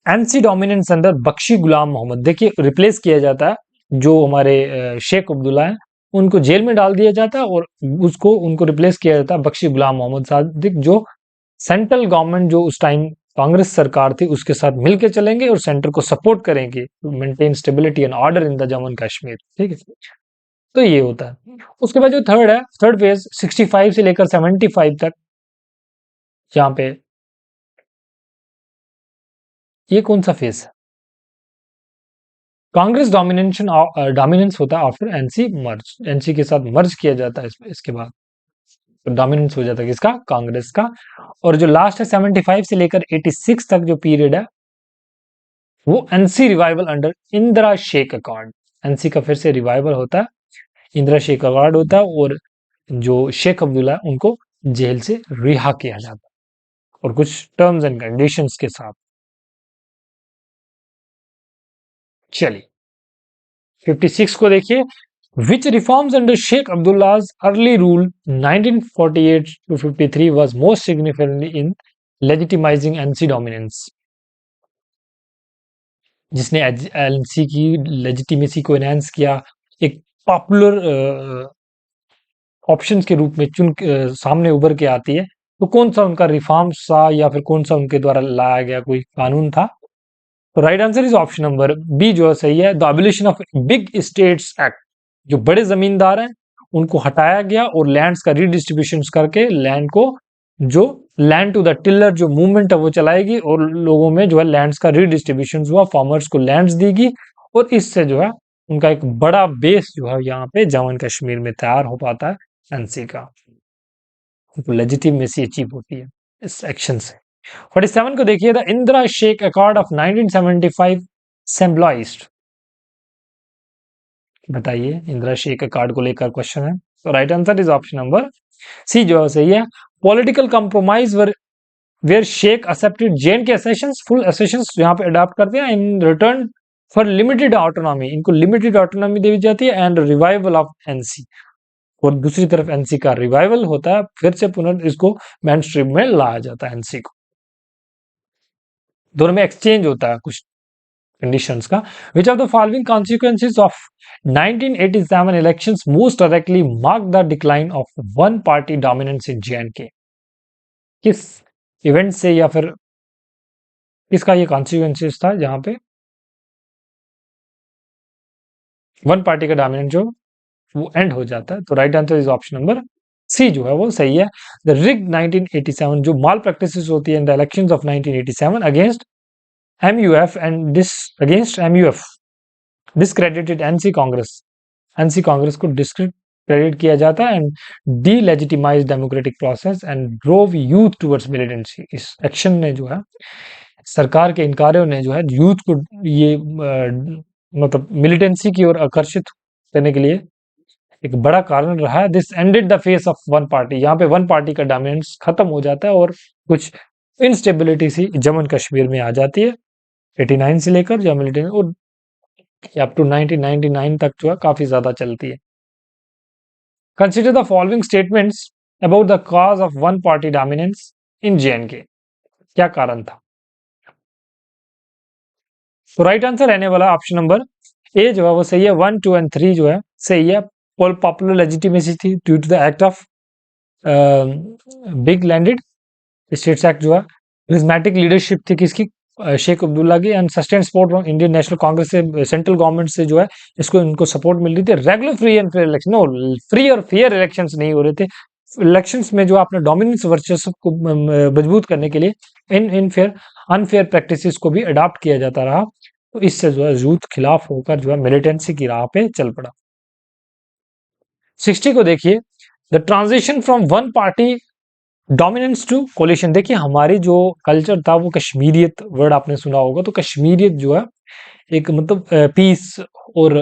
एनसी डोमिनेंस अंडर बख्शी गुलाम मोहम्मद। देखिए रिप्लेस किया जाता है, जो हमारे शेख अब्दुल्ला है उनको जेल में डाल दिया जाता है और उसको उनको रिप्लेस किया जाता है बख्शी गुलाम मोहम्मद सादिक, जो सेंट्रल गवर्नमेंट जो उस टाइम कांग्रेस सरकार थी उसके साथ मिलकर चलेंगे और सेंटर को सपोर्ट करेंगे to maintain stability and order in the Jammu and Kashmir. ठीक है, तो ये होता है। उसके बाद जो थर्ड है, थर्ड फेज 65 से लेकर 75 तक, जहां पे ये कौन सा फेज है, कांग्रेस डोमिनेंस होता है आफ्टर एनसी मर्ज, एनसी के साथ मर्ज किया जाता है इसके बाद, तो डोमिनेंस हो जाता है किसका, कांग्रेस का। और जो लास्ट है 75 से लेकर 86 तक जो पीरियड है वो NC revival under Indira Sheikh accord, NC का फिर से रिवाइवल होता है, इंदिरा शेख अकॉर्ड होता है, और जो शेख अब्दुल्ला है उनको जेल से रिहा किया जाता है और कुछ टर्म्स एंड कंडीशंस के साथ। चलिए 56 को देखिए, which reforms under Sheikh Abdullah's early rule 1948 to 53 was most significant in legitimizing NC dominance, जिसने एनसी की लेजिटिमेसी को एनहांस किया, एक पॉपुलर ऑप्शंस के रूप में सामने उभर के आती है। तो कौन सा उनका रिफॉर्म्स था या फिर कौन सा उनके द्वारा लाया गया कोई कानून था? तो right answer is option number B जो है सही है, the abolition of big states act, जो बड़े जमींदार हैं उनको हटाया गया और लैंड्स का रीडिस्ट्रीब्यूशन करके लैंड को, जो लैंड टू द टिलर जो मूवमेंट है वो चलाएगी और लोगों में जो है लैंड्स का रीडिस्ट्रीब्यूशन हुआ, फार्मर्स को लैंड्स देगी और इससे जो है उनका एक बड़ा बेस जो है यहाँ पे जम्मू कश्मीर में तैयार हो पाता है एनसी का, तो लेजिटिमेसी अचीव होती है इस एक्शन से। 47 को देखिए, the Indira Sheikh accord of 1975 symbolised, बताइए इंदिरा शेख अकॉर्ड को लेकर क्वेश्चन है, तो right answer is option number C जो है सही है, political compromise where Sheikh accepted J and K accessions, full accessions यहाँ पे अडॉप्ट करते हैं in return for limited autonomy, इनको लिमिटेड ऑटोनॉमी दी जाती है, एंड रिवाइवल ऑफ एनसी, और दूसरी तरफ एनसी का रिवाइवल होता है, फिर से पुनः इसको मेन स्ट्रीम में लाया जाता है एनसी को, दोनों में एक्सचेंज होता है कुछ कंडीशंस का। विच of the following consequences of 1987 elections most directly mark the decline of one party dominance in J&K, किस इवेंट से या फिर किसका ये कॉन्सिक्वेंसेस था जहां पे वन पार्टी का डोमिनेंस जो वो एंड हो जाता है? तो right answer is option number C जो है वो सही है, द रिग 1987, जो माल प्रैक्टिसेस होती है in the elections of 1987 against MUF and this against MUF discredited NC Congress को डिस्क्रेडिट किया जाता है and delegitimise democratic process and drove youth towards militancy, इस एक्शन ने जो है सरकार के इन कार्यों ने जो है यूथ को ये मतलब मिलिटेंसी की ओर आकर्षित करने के लिए एक बड़ा कारण रहा है। This ended the face of one party, यहाँ पे वन पार्टी का डोमिनेंस खत्म हो जाता है और कुछ इंस्टेबिलिटी सी जम्मू कश्मीर में आ जाती है 89 से लेकर जो मिलिटेंट और अप टू 1999 तक जो है काफी ज्यादा चलती है। Consider the following statements about the cause of one party dominance in JNK, क्या कारण था? तो राइट आंसर रहने वाला ऑप्शन नंबर ए जो है वो सही है, 1, 2 एंड 3 जो है सही है। पॉपुलर लेजिटिमेसी थी due to the act of big landed states act जो है, प्रिज्मेटिक लीडरशिप थी किसकी, शेख अब्दुल्ला की, and sustain support from Indian National Congress से, सेंट्रल गवर्नमेंट से जो है इसको इनको सपोर्ट मिल रही थी। Regular free and fair election, no free और फेयर इलेक्शंस नहीं हो रहे थे, इलेक्शंस में जो अपने डोमिनेंस वर्चस्व को मजबूत करने के लिए इन फेयर अनफेयर प्रैक्टिसेस को भी अडॉप्ट किया जाता रहा, तो इससे जो है यूथ खिलाफ होकर जो है मिलिटेंसी की राह पे चल पड़ा। 60 को देखिए, the transition from one party dominance to coalition, देखिए हमारी जो कल्चर था वो कश्मीरियत वर्ड आपने सुना होगा, तो कश्मीरियत जो है एक मतलब पीस और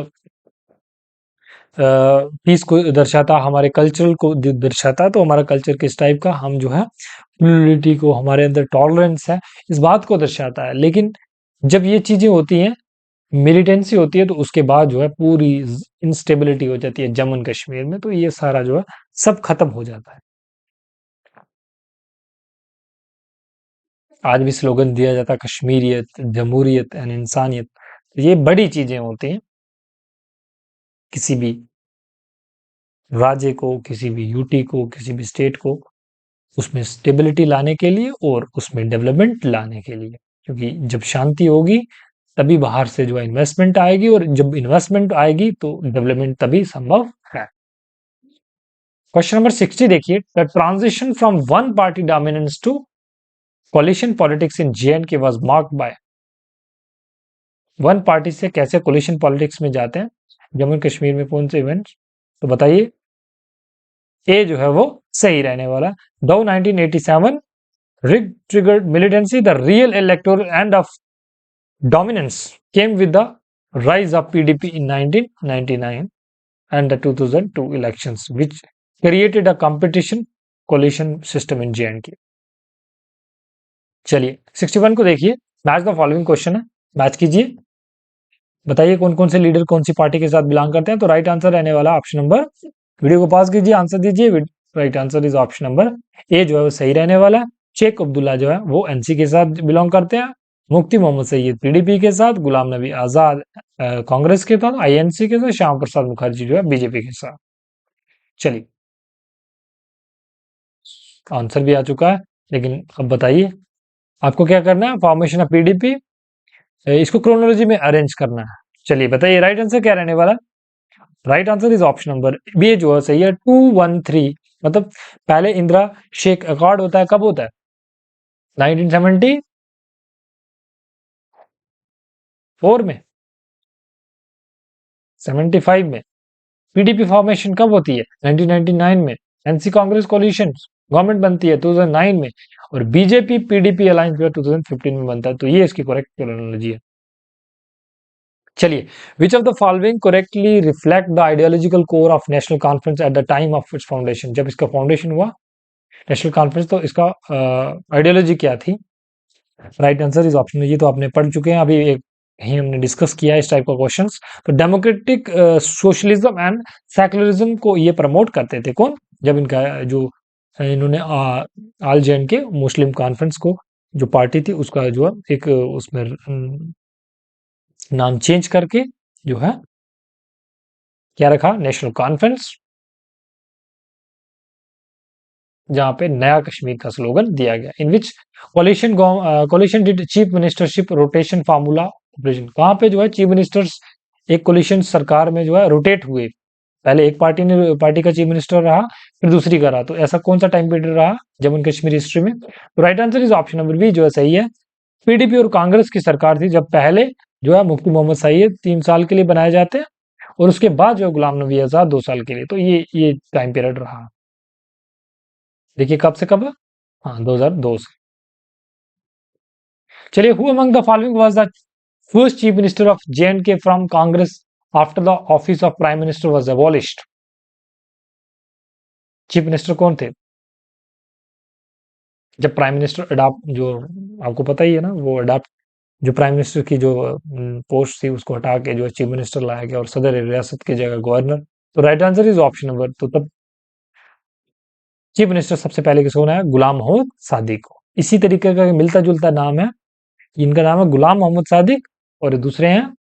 पीस को दर्शाता, हमारे कल्चरल को दर्शाता, तो हमारा कल्चर किस टाइप का, हम जो है प्लुरलिटी को, हमारे अंदर टॉलरेंस है, इस बात को दर्शाता है। लेकिन जब ये चीजें होती हैं, मिलिटेंसी होती है, तो उसके बाद जो है पूरी इंस्टेबिलिटी हो जाती है जम्मू कश्मीर में, तो ये सारा जो है सब खत्म हो जाता है। आज भी स्लोगन दिया जाता है कश्मीरियत, जमहूरियत एंड इंसानियत, ये बड़ी चीजें होती हैं किसी भी राज्य को, किसी भी यूटी को, किसी भी स्टेट को, उसमें स्टेबिलिटी लाने के लिए और उसमें डेवलपमेंट लाने के लिए, क्योंकि जब शांति होगी तभी बाहर से जो है इन्वेस्टमेंट आएगी, और जब इन्वेस्टमेंट आएगी तो डेवलपमेंट तभी संभव है। क्वेश्चन नंबर 60 देखिए, the transition from one party dominance to coalition politics in J&K was marked by, one party से कैसे कोलिशन पॉलिटिक्स में जाते हैं जम्मू कश्मीर में, कौन से इवेंट्स, तो बताइए। ए जो है वो सही रहने वाला है। दो 1987 rig triggered militancy, the real electoral end of dominance came with the rise of PDP in 1999 and the 2002 elections, which created a competition coalition system in J&K. चलिए 61 को देखिए, मैच द फॉलोइंग क्वेश्चन है, match कीजिए, बताइए कौन कौन से leader कौन सी पार्टी के साथ बिलोंग करते हैं। तो राइट आंसर रहने वाला ऑप्शन नंबर, वीडियो को पॉज कीजिए, आंसर दीजिए। Right answer is option number A जो है वो सही रहने वाला है। शेख अब्दुल्ला जो है वो एनसी के साथ बिलोंग करते हैं, मुफ्ती मोहम्मद सईद पीडीपी के साथ, गुलाम नबी आजाद कांग्रेस के साथ, आईएनसी के साथ, श्याम प्रसाद मुखर्जी जो है बीजेपी के साथ। चलिए आंसर भी आ चुका है, लेकिन अब बताइए आपको क्या करना है, फॉर्मेशन ऑफ पीडीपी, इसको क्रोनोलॉजी में अरेंज करना है। चलिए बताइए राइट आंसर क्या रहने वाला है। Right answer is option number B जो है सही है, 213। मतलब पहले इंदिरा शेख अकॉर्ड होता है, कब होता है, 1974 में, 75 में। पीडीपी फॉर्मेशन कब होती है, 1999 में। एनसी कांग्रेस कोलिशन गवर्नमेंट बनती है 2009 में, और बीजेपी पीडीपी अलायंस जो है 2015 में बनता है। तो ये इसकी करेक्ट क्रोनोलॉजी है। चलिए, विच of the following correctly reflect the ideological core of national conference eight the time of its foundation, जब इसका फाउंडेशन हुआ नेशनल कॉन्फ्रेंस, तो इसका आइडियोलॉजी क्या थी। राइट आंसर इज ऑप्शन, ये तो आपने पढ़ चुके हैं, अभी एक ही हमने डिस्कस किया है इस टाइप का क्वेश्चंस। तो डेमोक्रेटिक सोशलिज्म एंड सेकुलरिज्म को ये प्रमोट करते थे कौन, जब इनका जो इन्होंने आल जे एंड के मुस्लिम कॉन्फ्रेंस को जो पार्टी थी उसका जो है एक उसमें नाम चेंज करके जो है क्या रखा, नेशनल कॉन्फ्रेंस, जहां पे नया कश्मीर का स्लोगन दिया गया। In which coalition did chief ministership rotation formula operation, कहां पे जो है चीफ मिनिस्टर्स एक कोलिशन सरकार में जो है रोटेट हुए, पहले एक पार्टी का चीफ मिनिस्टर रहा, फिर दूसरी का रहा। तो ऐसा कौन सा टाइम पीरियड रहा जम्मू कश्मीर हिस्ट्री में। तो right answer is option number B जो है सही है। पीडीपी और कांग्रेस की सरकार थी जब पहले जो है मुफ्ती मोहम्मद सईद 3 साल के लिए बनाए जाते हैं, और उसके बाद जो है गुलाम नबी आजाद 2 साल के लिए। तो ये टाइम पीरियड रहा, देखिए कब से कब, हाँ 2002 से। चलिए, who among the following was the first chief minister of J from Congress after the office of prime minister was abolished. Chief minister कौन थे जब प्राइम मिनिस्टर अडॉप्ट, जो आपको पता ही है ना, वो अडॉप्ट जो प्राइम मिनिस्टर की जो पोस्ट थी उसको हटा के जो चीफ मिनिस्टर लाया गया और सदर रियासत की जगह गवर्नर। तो right answer is option number, तो तब चीफ मिनिस्टर सबसे पहले किसको बनाया, गुलाम मोहम्मद सादिक को। इसी तरीके का मिलता जुलता नाम है, इनका नाम है गुलाम मोहम्मद सादिक, और दूसरे हैं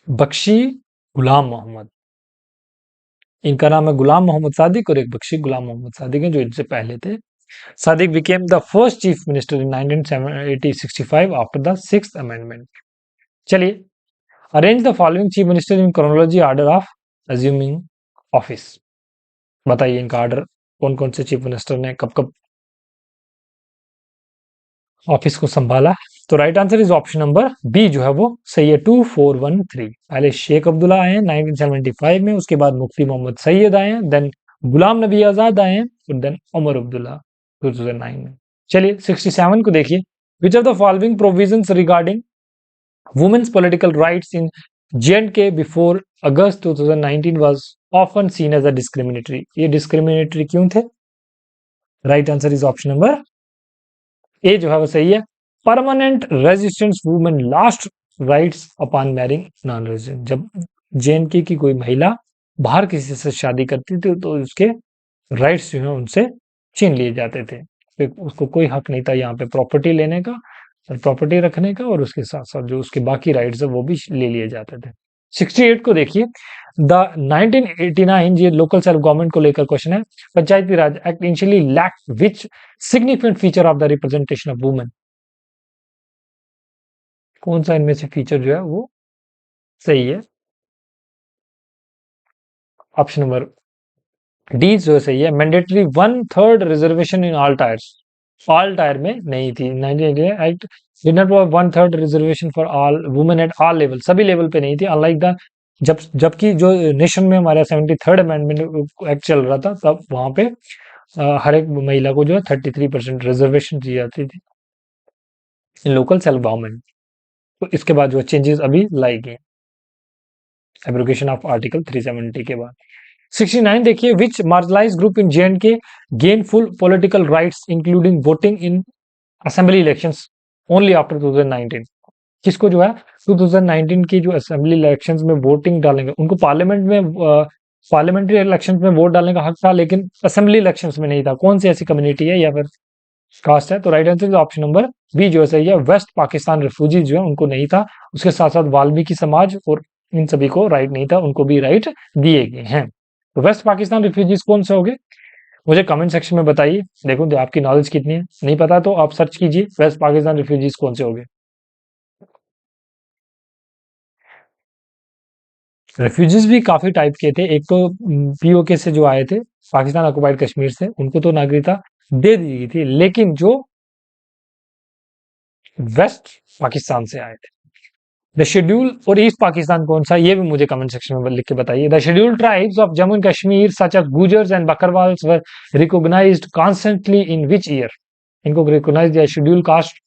बख्शी गुलाम मोहम्मद। इनका नाम है गुलाम मोहम्मद सादिक और एक बख्शी गुलाम मोहम्मद सादिक है जो इनसे पहले थे। Sadiq became the first chief minister in 1965 after the sixth amendment. चलिए, arrange the following chief minister in chronology order of assuming office, बताइए इनका ऑर्डर कौन कौन से चीफ मिनिस्टर ने कब कब ऑफिस को संभाला। तो right answer is option number B जो है वो सही है, 2413। पहले शेख अब्दुल्ला आए हैं 1975 में, उसके बाद मुफ्ती मोहम्मद सैयद आए हैं, देन गुलाम नबी आजाद आए हैं, और देन उमर अब्दुल्ला 2009 में। चलिए 67 को देखिए, which of the following provisions regarding women's political rights in J before August 2019 was often seen as a discriminatory, ये डिस्क्रिमिनेटरी क्यों थे। Right answer is option number A जो है वो सही है, permanent residents women lost rights upon marrying non resident, जब J की कोई महिला बाहर किसी से शादी करती थी तो उसके राइट्स जो है उनसे छीन लिए जाते थे, फिर उसको कोई हक नहीं था यहाँ पे प्रॉपर्टी लेने का और प्रॉपर्टी रखने का, और उसके साथ साथ जो उसके बाकी राइट्स है वो भी ले लिए जाते थे। 68 को देखिए, द 1989 ये लोकल सेल्फ गवर्नमेंट को लेकर क्वेश्चन है, Panchayati Raj act initially lack which significant feature of the representation of women, कौन सा इनमें से फीचर जो है वो सही है। ऑप्शन नंबर डी जो सही है, mandatory 1/3 reservation in all tyres, all tyre में नहीं थी। 1988 act did not provide one third reservation for all women at all level, सभी लेवल पे नहीं थी। अनलाइक द जबकि जो नेशन में हमारा 73rd अमेंडमेंट एक्ट चल रहा था, तब वहां पे हर एक महिला को जो है 33% रिजर्वेशन दी जाती थी इन लोकल सेल्फ गवर्नमेंट। तो इसके बाद जो चेंजेस अभी लाई गई एब्रोगेशन ऑफ आर्टिकल 370 के बाद। 69 देखिए, which marginalised group in J gain full political rights including voting in assembly elections only after 2019। किसको जो है 2019 की जो असेंबली इलेक्शंस में वोटिंग डालेंगे, उनको पार्लियामेंट में पार्लियामेंट्री इलेक्शंस में वोट डालने का हक था, लेकिन असेंबली इलेक्शंस में नहीं था। कौन सी ऐसी कम्युनिटी है या फिर कास्ट है? तो right answer option number B जो है सही है, वेस्ट पाकिस्तान रिफ्यूजी जो है उनको नहीं था। उसके साथ साथ वाल्मीकि समाज और इन सभी को राइट नहीं था, उनको भी राइट दिए गए हैं। तो वेस्ट पाकिस्तान रिफ्यूजीज कौन से हो गए, मुझे कमेंट सेक्शन में बताइए। देखो तो आपकी नॉलेज कितनी है, नहीं पता तो आप सर्च कीजिए वेस्ट पाकिस्तान रिफ्यूजीज कौन से हो गए। रेफ्यूजीज भी काफी टाइप के थे। एक तो पीओके से जो आए थे, पाकिस्तान ऑक्युपाइड कश्मीर से, उनको तो नागरिकता दे दी गई थी, लेकिन जो वेस्ट पाकिस्तान से आए थे, द शेड्यूल और ईस्ट पाकिस्तान कौन सा, ये भी मुझे कमेंट सेक्शन में लिख के बताइए। The schedule tribes of Jammu and Kashmir such as Gujjars and Bakarwals were recognised constantly in which year? इनको रिकॉग्नाइज दिया शेड्यूल कास्ट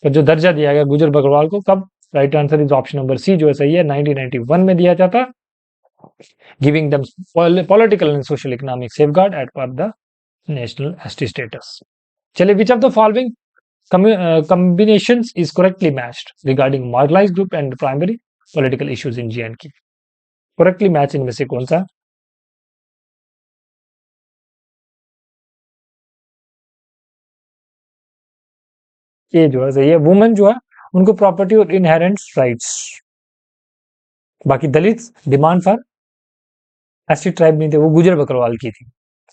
का जो दर्जा दिया गया गुजर बकरवाल को, कब? Right answer is option number C जो है सही है, 1991 में दिया जाता, giving them political and social economic safeguard at part the national ST status. चलिए, which of the following combinations is correctly matched regarding marginalized group and primary political issues in J&K? correctly match इनमें से कौन सा? ये जो है सही है, वुमेन जो है उनको प्रॉपर्टी और इनहेरेंट राइट्स। बाकी Dalit demand for ST tribe नहीं थे, वो गुजर बकरवाल की थी।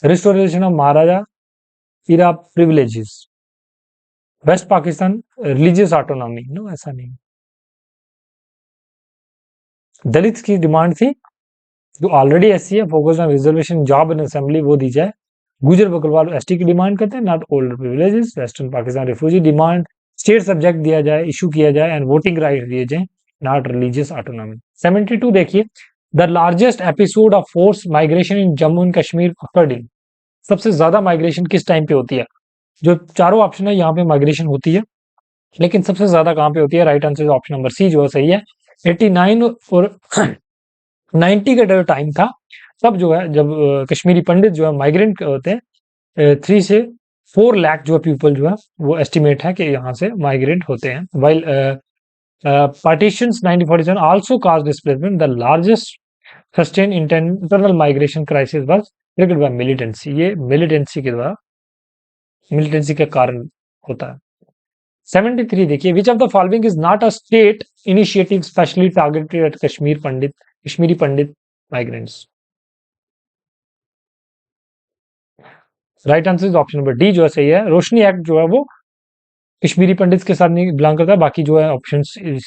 Restoration of Maharaja era privileges, West Pakistan religious autonomy, no ऐसा नहीं। दलित की डिमांड थी जो ऑलरेडी एससी है, focus on reservation job in assembly, वो दी जाए। गुजर बकरवाल एसटी की डिमांड करते हैं, not old privileges. Western Pakistan refugee demand state subject दिया जाए, इशू किया जाए एंड वोटिंग राइट दिए जाए, नॉट रिलीजियस ऑटोनॉमी। 72 देखिए, the largest episode of force migration in Jammu and Kashmir occurred in, सबसे ज्यादा माइग्रेशन किस टाइम पे होती है? जो चारों ऑप्शन है यहाँ पे माइग्रेशन होती है, लेकिन सबसे ज्यादा कहाँ पे होती है? Right answer option number C जो है सही है। 89 और 90 का जो टाइम था, तब जो है जब कश्मीरी पंडित जो है माइग्रेंट होते हैं, 3 से 4 लाख जो पीपल जो है वो एस्टिमेट है कि यहाँ से माइग्रेंट होते हैं। While partitions 1947 also cause displacement, the largest sustain internal migration crisis was triggered by militancy. ये मिलिटेंसी के द्वारा, मिलिटेंसी के कारण होता है। 73 देखिए, which of the following is not a state initiative specially targeted eight Kashmiri Pandit migrants? Right answer is option number D जो है सही है। रोशनी एक्ट जो है वो कश्मीरी पंडित के साथ नहीं बिलोंग करता, बाकी जो है ऑप्शन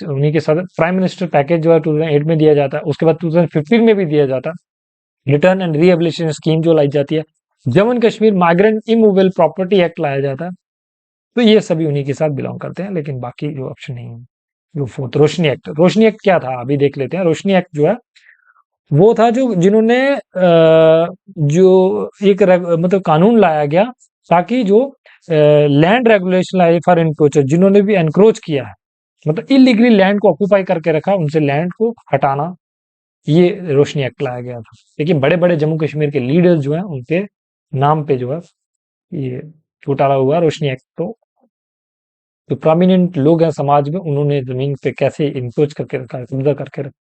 उन्हीं के साथ। प्राइम मिनिस्टर पैकेज जो है 2008 में दिया जाता है, उसके बाद 2015 में भी दिया जाता है। रिटर्न एंड रीएबिलिटेशन स्कीम जो लाई जाती है, Jammu and Kashmir migrant immovable property act लाया जाता है। तो ये सभी उन्हीं के साथ बिलोंग करते हैं, लेकिन बाकी जो ऑप्शन नहीं है। जो फोर्थ रोशनी एक्ट क्या था अभी देख लेते हैं। रोशनी एक्ट जो है वो था जो जिन्होंने जो एक मतलब कानून लाया गया ताकि जो लैंड रेगुलेशन लाए फॉर एनक्रोचर, जिन्होंने भी एनक्रोच किया है, मतलब इलीगली लैंड को ऑक्यूपाई करके रखा, उनसे लैंड को हटाना, ये रोशनी एक्ट लाया गया था। लेकिन बड़े बड़े जम्मू कश्मीर के लीडर्स जो हैं उनके नाम पे जो है ये घोटाला हुआ रोशनी एक्ट। तो जो प्रोमिनेंट लोग हैं समाज में, उन्होंने जमीन पे कैसे इंक्रोच करके रखा, कब्जा करके रखा,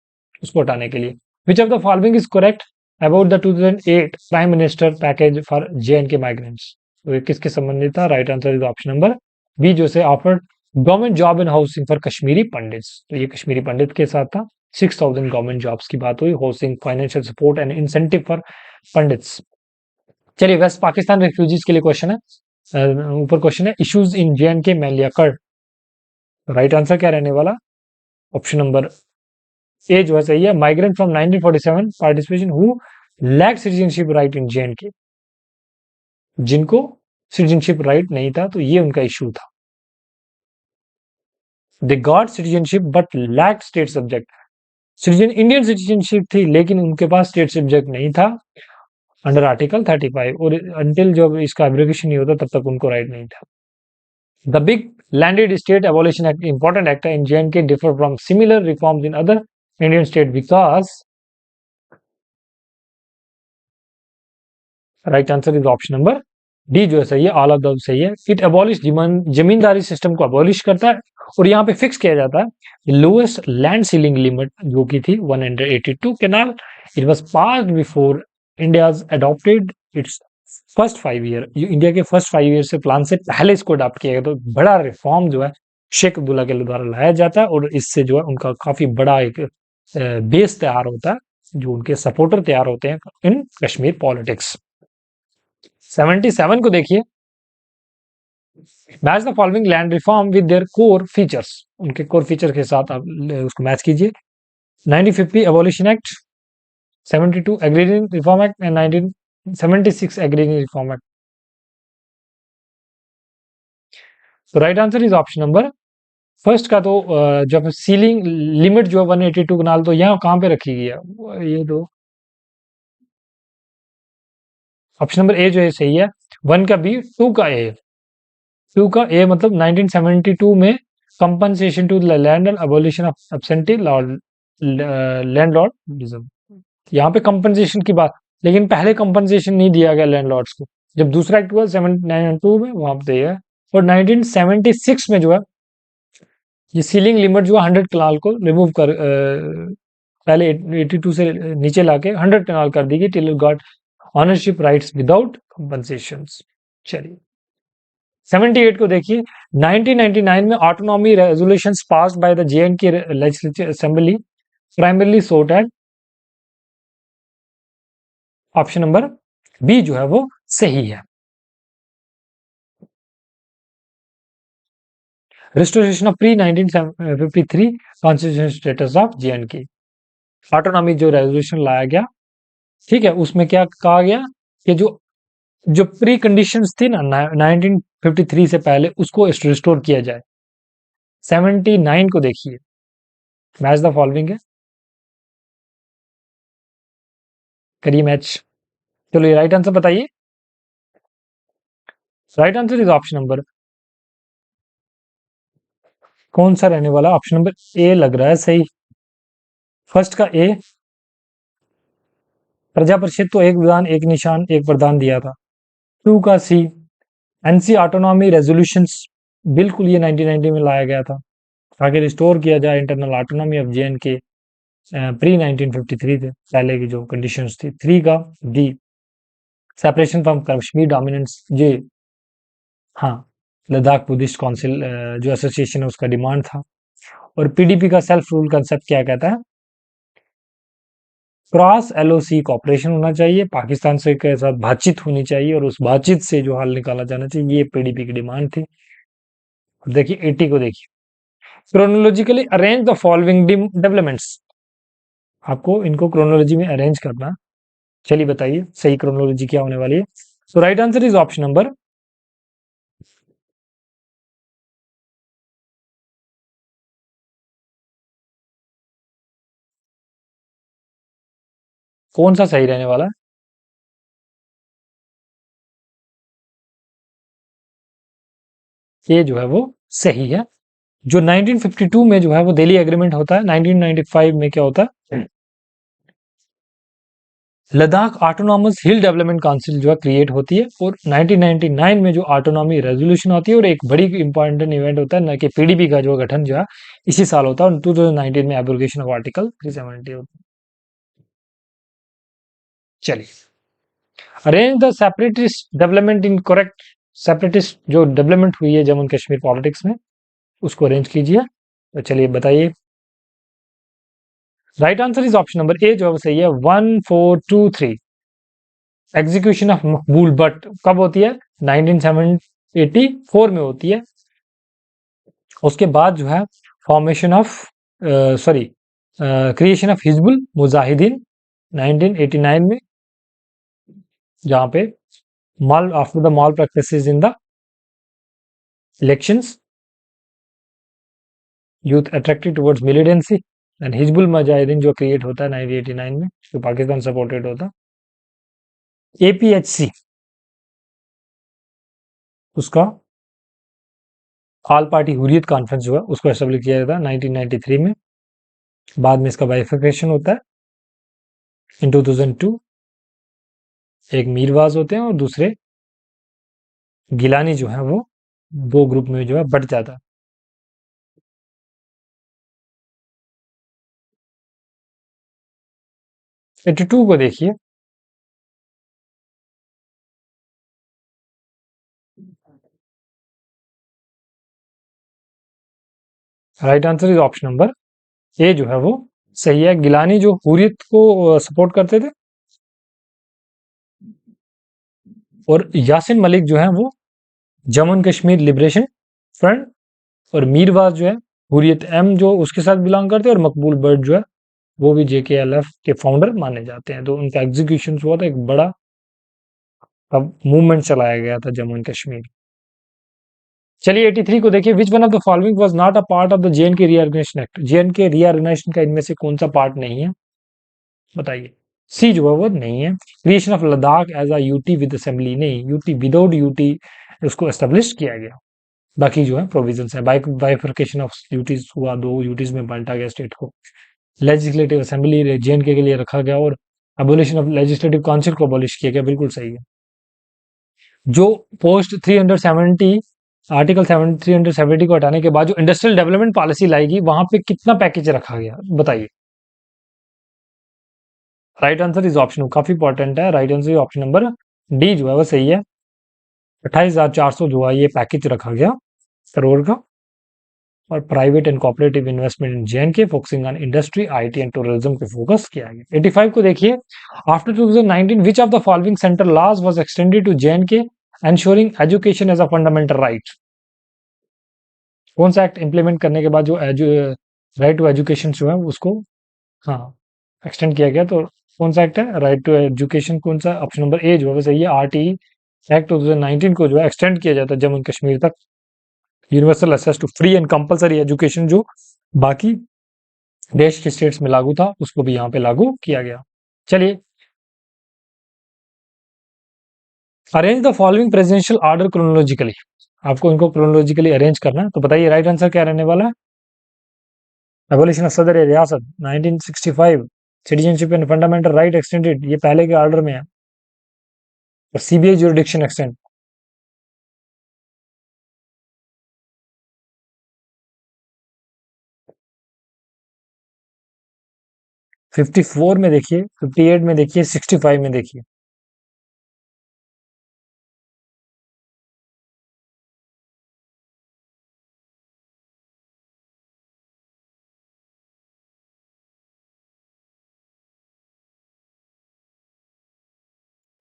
उसको हटाने के लिए। Which of the following is correct about the 2008 prime minister package for J and K migrants? तो ये किसके संबंधित था? Right answer is option number B जो से offered government job and housing for Kashmiri Pandits. तो ये कश्मीरी पंडित के साथ था। 6000 गवर्नमेंट जॉब्स की बात हुई, housing, financial support and incentive for pandits. चलिए, वेस्ट पाकिस्तान रिफ्यूजीज के लिए क्वेश्चन है, ऊपर क्वेश्चन है, issues in जे&के mainly occurred. Right answer क्या रहने वाला? ऑप्शन नंबर ए जो है सही है, migrant from 1947 partition who lack citizenship right in J and K, जिनको सिटीजनशिप राइट नहीं था, तो ये उनका इशू था। They got citizenship but lack state subject. Citizen Indian citizenship थी लेकिन उनके पास स्टेट सब्जेक्ट नहीं था अंडर आर्टिकल 35, और अंटिल जब इसका एब्रिगेशन नहीं होता तब तक उनको राइट नहीं था। The big landed state abolition act important act in J&K differ from similar reforms in other Indian state because right answer is option number D जो है सही है, ऑल ऑफ द सही है। इट अबॉलिश जमींदारी सिस्टम को abolish करता है और यहाँ पे फिक्स किया जाता है लोएस्ट लैंड सीलिंग लिमिट जो की थी 182 canal. It was passed before India's adopted it's first 5 year. India के फर्स्ट 5 ईयर से प्लान से पहले इसको अडॉप्ट किया गया, तो बड़ा रिफॉर्म जो है शेख अब्दुल्ला के द्वारा लाया जाता है और इससे जो है उनका काफी बड़ा एक बेस तैयार होता है, जो उनके सपोर्टर तैयार होते हैं इन कश्मीर पॉलिटिक्स। 77 को देखिए, match the following land reform with their core features. उनके कोर फीचर के साथ आप उसको मैच कीजिए। 1950 abolition act, 72 agrarian reform act and 1976 agrarian reform act. तो right answer is option number first का। तो जब सीलिंग लिमिट जो है 182 कनाल, तो यहाँ कहाँ पे रखी गई है, ये दो ऑप्शन नंबर ए जो है सही है। 1 का बी, 2 का ए। 2 का ए मतलब 1972 में compensation to land and abolition of absentee landlordism, यहाँ पे कंपनसेशन की बात, लेकिन पहले कंपनसेशन नहीं दिया गया लैंडलॉर्ड्स को। जब दूसरा एक्ट हुआ 792 में, वहां पे है। और 1976 में जो है ये सीलिंग लिमिट जो है 100 कनाल को रिमूव कर पहले 82 से नीचे लाके 100 कनाल कर दी गई till got ownership rights without compensation. चलिए 78 को देखिए, 1999 में autonomy resolutions passed by the J&K legislative assembly primarily sought at, option number B जो है वो सही है। Restoration of pre 1953 constitution status of J&K, autonomy जो रेजोल्यूशन लाया गया, ठीक है, उसमें क्या कहा गया कि जो जो प्री कंडीशंस थी ना 1953 से पहले, उसको रिस्टोर किया जाए। 79 को देखिए, मैच द फॉलोइंग है, करिए मैच। चलो ये राइट आंसर बताइए। Right answer is option number कौन सा रहने वाला, ऑप्शन नंबर ए लग रहा है सही। फर्स्ट का ए, प्रजा परिषद तो एक विधान एक निशान एक प्रधान दिया था। 2 का सी, एनसी ऑटोनॉमी रेजोल्यूशंस, बिल्कुल ये 1990 में लाया गया था ताकि रिस्टोर किया जाए internal autonomy of J&K pre 1953 थे पहले की जो कंडीशंस थी। 3 का D, separation from Kashmir dominance, ये हाँ लद्दाख बुद्धिस्ट काउंसिल जो एसोसिएशन है उसका डिमांड था। और पीडीपी का सेल्फ रूल कंसेप्ट क्या कहता है, क्रॉस एलओसी कॉपरेशन होना चाहिए, पाकिस्तान से के साथ बातचीत होनी चाहिए और उस बातचीत से जो हल निकाला जाना चाहिए, ये पीडीपी की डिमांड थी। देखिए 80 को देखिए, chronologically arrange the following developments, आपको इनको क्रोनोलॉजी में अरेंज करना। चलिए बताइए सही क्रोनोलॉजी क्या होने वाली है। So right answer is option number कौन सा सही रहने वाला है, ये जो है वो सही है। जो 1952 में जो है वो दिल्ली एग्रीमेंट होता है, 1995 में क्या होता है, लद्दाख ऑटोनॉमस हिल डेवलपमेंट काउंसिल जो है क्रिएट होती है। और 1999 में जो ऑटोनॉमी रेजोल्यूशन होती है, और एक बड़ी इंपॉर्टेंट इवेंट होता है ना कि पीडीपी का जो गठन जो है इसी साल होता है, और 2019 में एब्रोगेशन ऑफ आर्टिकल 370 होता है। चलिए arrange the separatist development in correct, separatist जो डेवलपमेंट हुई है जम्मू कश्मीर पॉलिटिक्स में, उसको अरेंज कीजिए। तो चलिए बताइए। Right answer is option number A जो है वो सही है, 1423। एग्जीक्यूशन ऑफ मकबूल बट कब होती है, 1984 में होती है। उसके बाद जो है formation of sorry creation of Hizbul Mujahideen 1989 में, जहां पे after the malpractices in the elections, youth attracted towards militancy and Hizbul Mujahideen जो क्रिएट होता है 1989 में, जो पाकिस्तान सपोर्टेड होता। APHC उसका ऑल पार्टी हुर्रियत कॉन्फ्रेंस जो है उसको एस्टेब्लिश किया गया था 1993 में। बाद में इसका बाइफिकेशन होता है इन 2002। एक मीरवाज होते हैं और दूसरे गिलानी जो है वो दो ग्रुप में जो है बट जाता है। एटी टू को देखिए, right answer is option number A जो है वो सही है। गिलानी जो हुर्रियत को सपोर्ट करते थे और यासिन मलिक जो है वो Jammu and Kashmir liberation front, और मीरवाज जो है हुर्रियत एम जो उसके साथ बिलोंग करते हैं, और मकबूल बट जो है वो भी JKLF के फाउंडर माने जाते हैं। तो उनका एग्जीक्यूशन हुआ था, एक बड़ा मूवमेंट चलाया गया था जम्मू एंड कश्मीर। चलिए 83 को देखिए, which one of the following was not a part of the JNK reorganisation act. JNK reorganisation का इनमें से कौन सा पार्ट नहीं है, बताइए। सी जो है वो नहीं है। Creation of Ladakh as a UT with assembly, नहीं, यूटी विदाउट यूटी उसको एस्टेब्लिश किया गया। बाकी जो है प्रोविजंस है। बाइफर्केशन ऑफ यूटीज हुआ, दो यूटीज में बांटा गया स्टेट को। लेजिस्लेटिव असेंबली JNK के लिए रखा गया, और एबोलिशन ऑफ लेजिस्लेटिव काउंसिल को एबोलिश किया गया, बिल्कुल सही है। जो पोस्ट 370 आर्टिकल 370 को हटाने के बाद जो इंडस्ट्रियल डेवलपमेंट पॉलिसी लाएगी, वहां पे कितना पैकेज रखा गया, बताइए। राइट आंसर इज ऑप्शन, काफी इंपॉर्टेंट है। Right answer option number D जो है वो सही है। 28,400 जो है ये पैकेज रखा गया करोड़ का, और private and cooperative investment in JNK focusing on industry, IT and tourism पे फोकस किया गया। 85 को देखिए, after 2019 which of the following central laws was extended to JNK ensuring education as a fundamental right. कौन सा एक्ट इंप्लीमेंट करने के बाद जो राइट टू एजुकेशन जो है उसको हाँ एक्सटेंड किया गया, तो कौन सा एक्ट है राइट टू एजुकेशन, कौन सा? ऑप्शन नंबर ए जो है वो सही है। RTE एक्ट 2019 को जो है एक्सटेंड किया जाता है जम्मू एंड कश्मीर तक। Universal access to free and compulsory education जो बाकी देश के स्टेट्स में लागू था, उसको भी यहाँ पे लागू किया गया। चलिए, arrange the following presidential order chronologically, आपको इनको क्रोनोलॉजिकली अरेंज करना है, तो बताइए राइट आंसर क्या रहने वाला है। एबोलिशन ऑफ सदर रियासत 1965, citizenship and fundamental right extended, ये पहले के ऑर्डर में है। और CBI ज्यूरिडिक्शन एक्सटेंड, 54 में देखिए, 58 में देखिए, 65 में देखिए।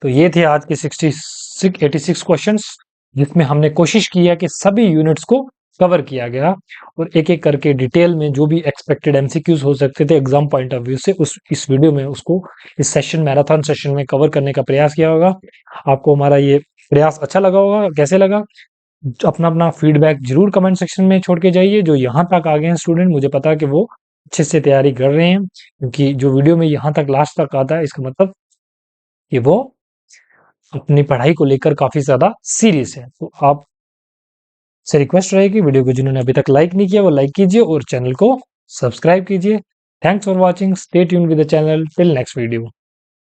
तो ये थे आज के 86 क्वेश्चंस, जिसमें हमने कोशिश की है कि सभी यूनिट्स को कवर किया गया, और एक एक करके डिटेल में जो भी एक्सपेक्टेड MCQs हो सकते थे एग्जाम पॉइंट ऑफ व्यू से, उस इस वीडियो में उसको इस सेशन मैराथन सेशन में कवर करने का प्रयास किया होगा। आपको हमारा ये प्रयास अच्छा लगा होगा, कैसे लगा अपना अपना फीडबैक जरूर कमेंट सेक्शन में छोड़ के जाइए। जो यहाँ तक आ गए हैं स्टूडेंट, मुझे पता है कि वो अच्छे से तैयारी कर रहे हैं, क्योंकि जो वीडियो में यहाँ तक लास्ट तक आता है इसका मतलब कि वो अपनी पढ़ाई को लेकर काफी ज्यादा सीरियस है। तो आप से रिक्वेस्ट रहेगी, वीडियो को जिन्होंने अभी तक लाइक नहीं किया वो लाइक कीजिए और चैनल को सब्सक्राइब कीजिए। Thanks for watching, stay tuned with the channel, till next video.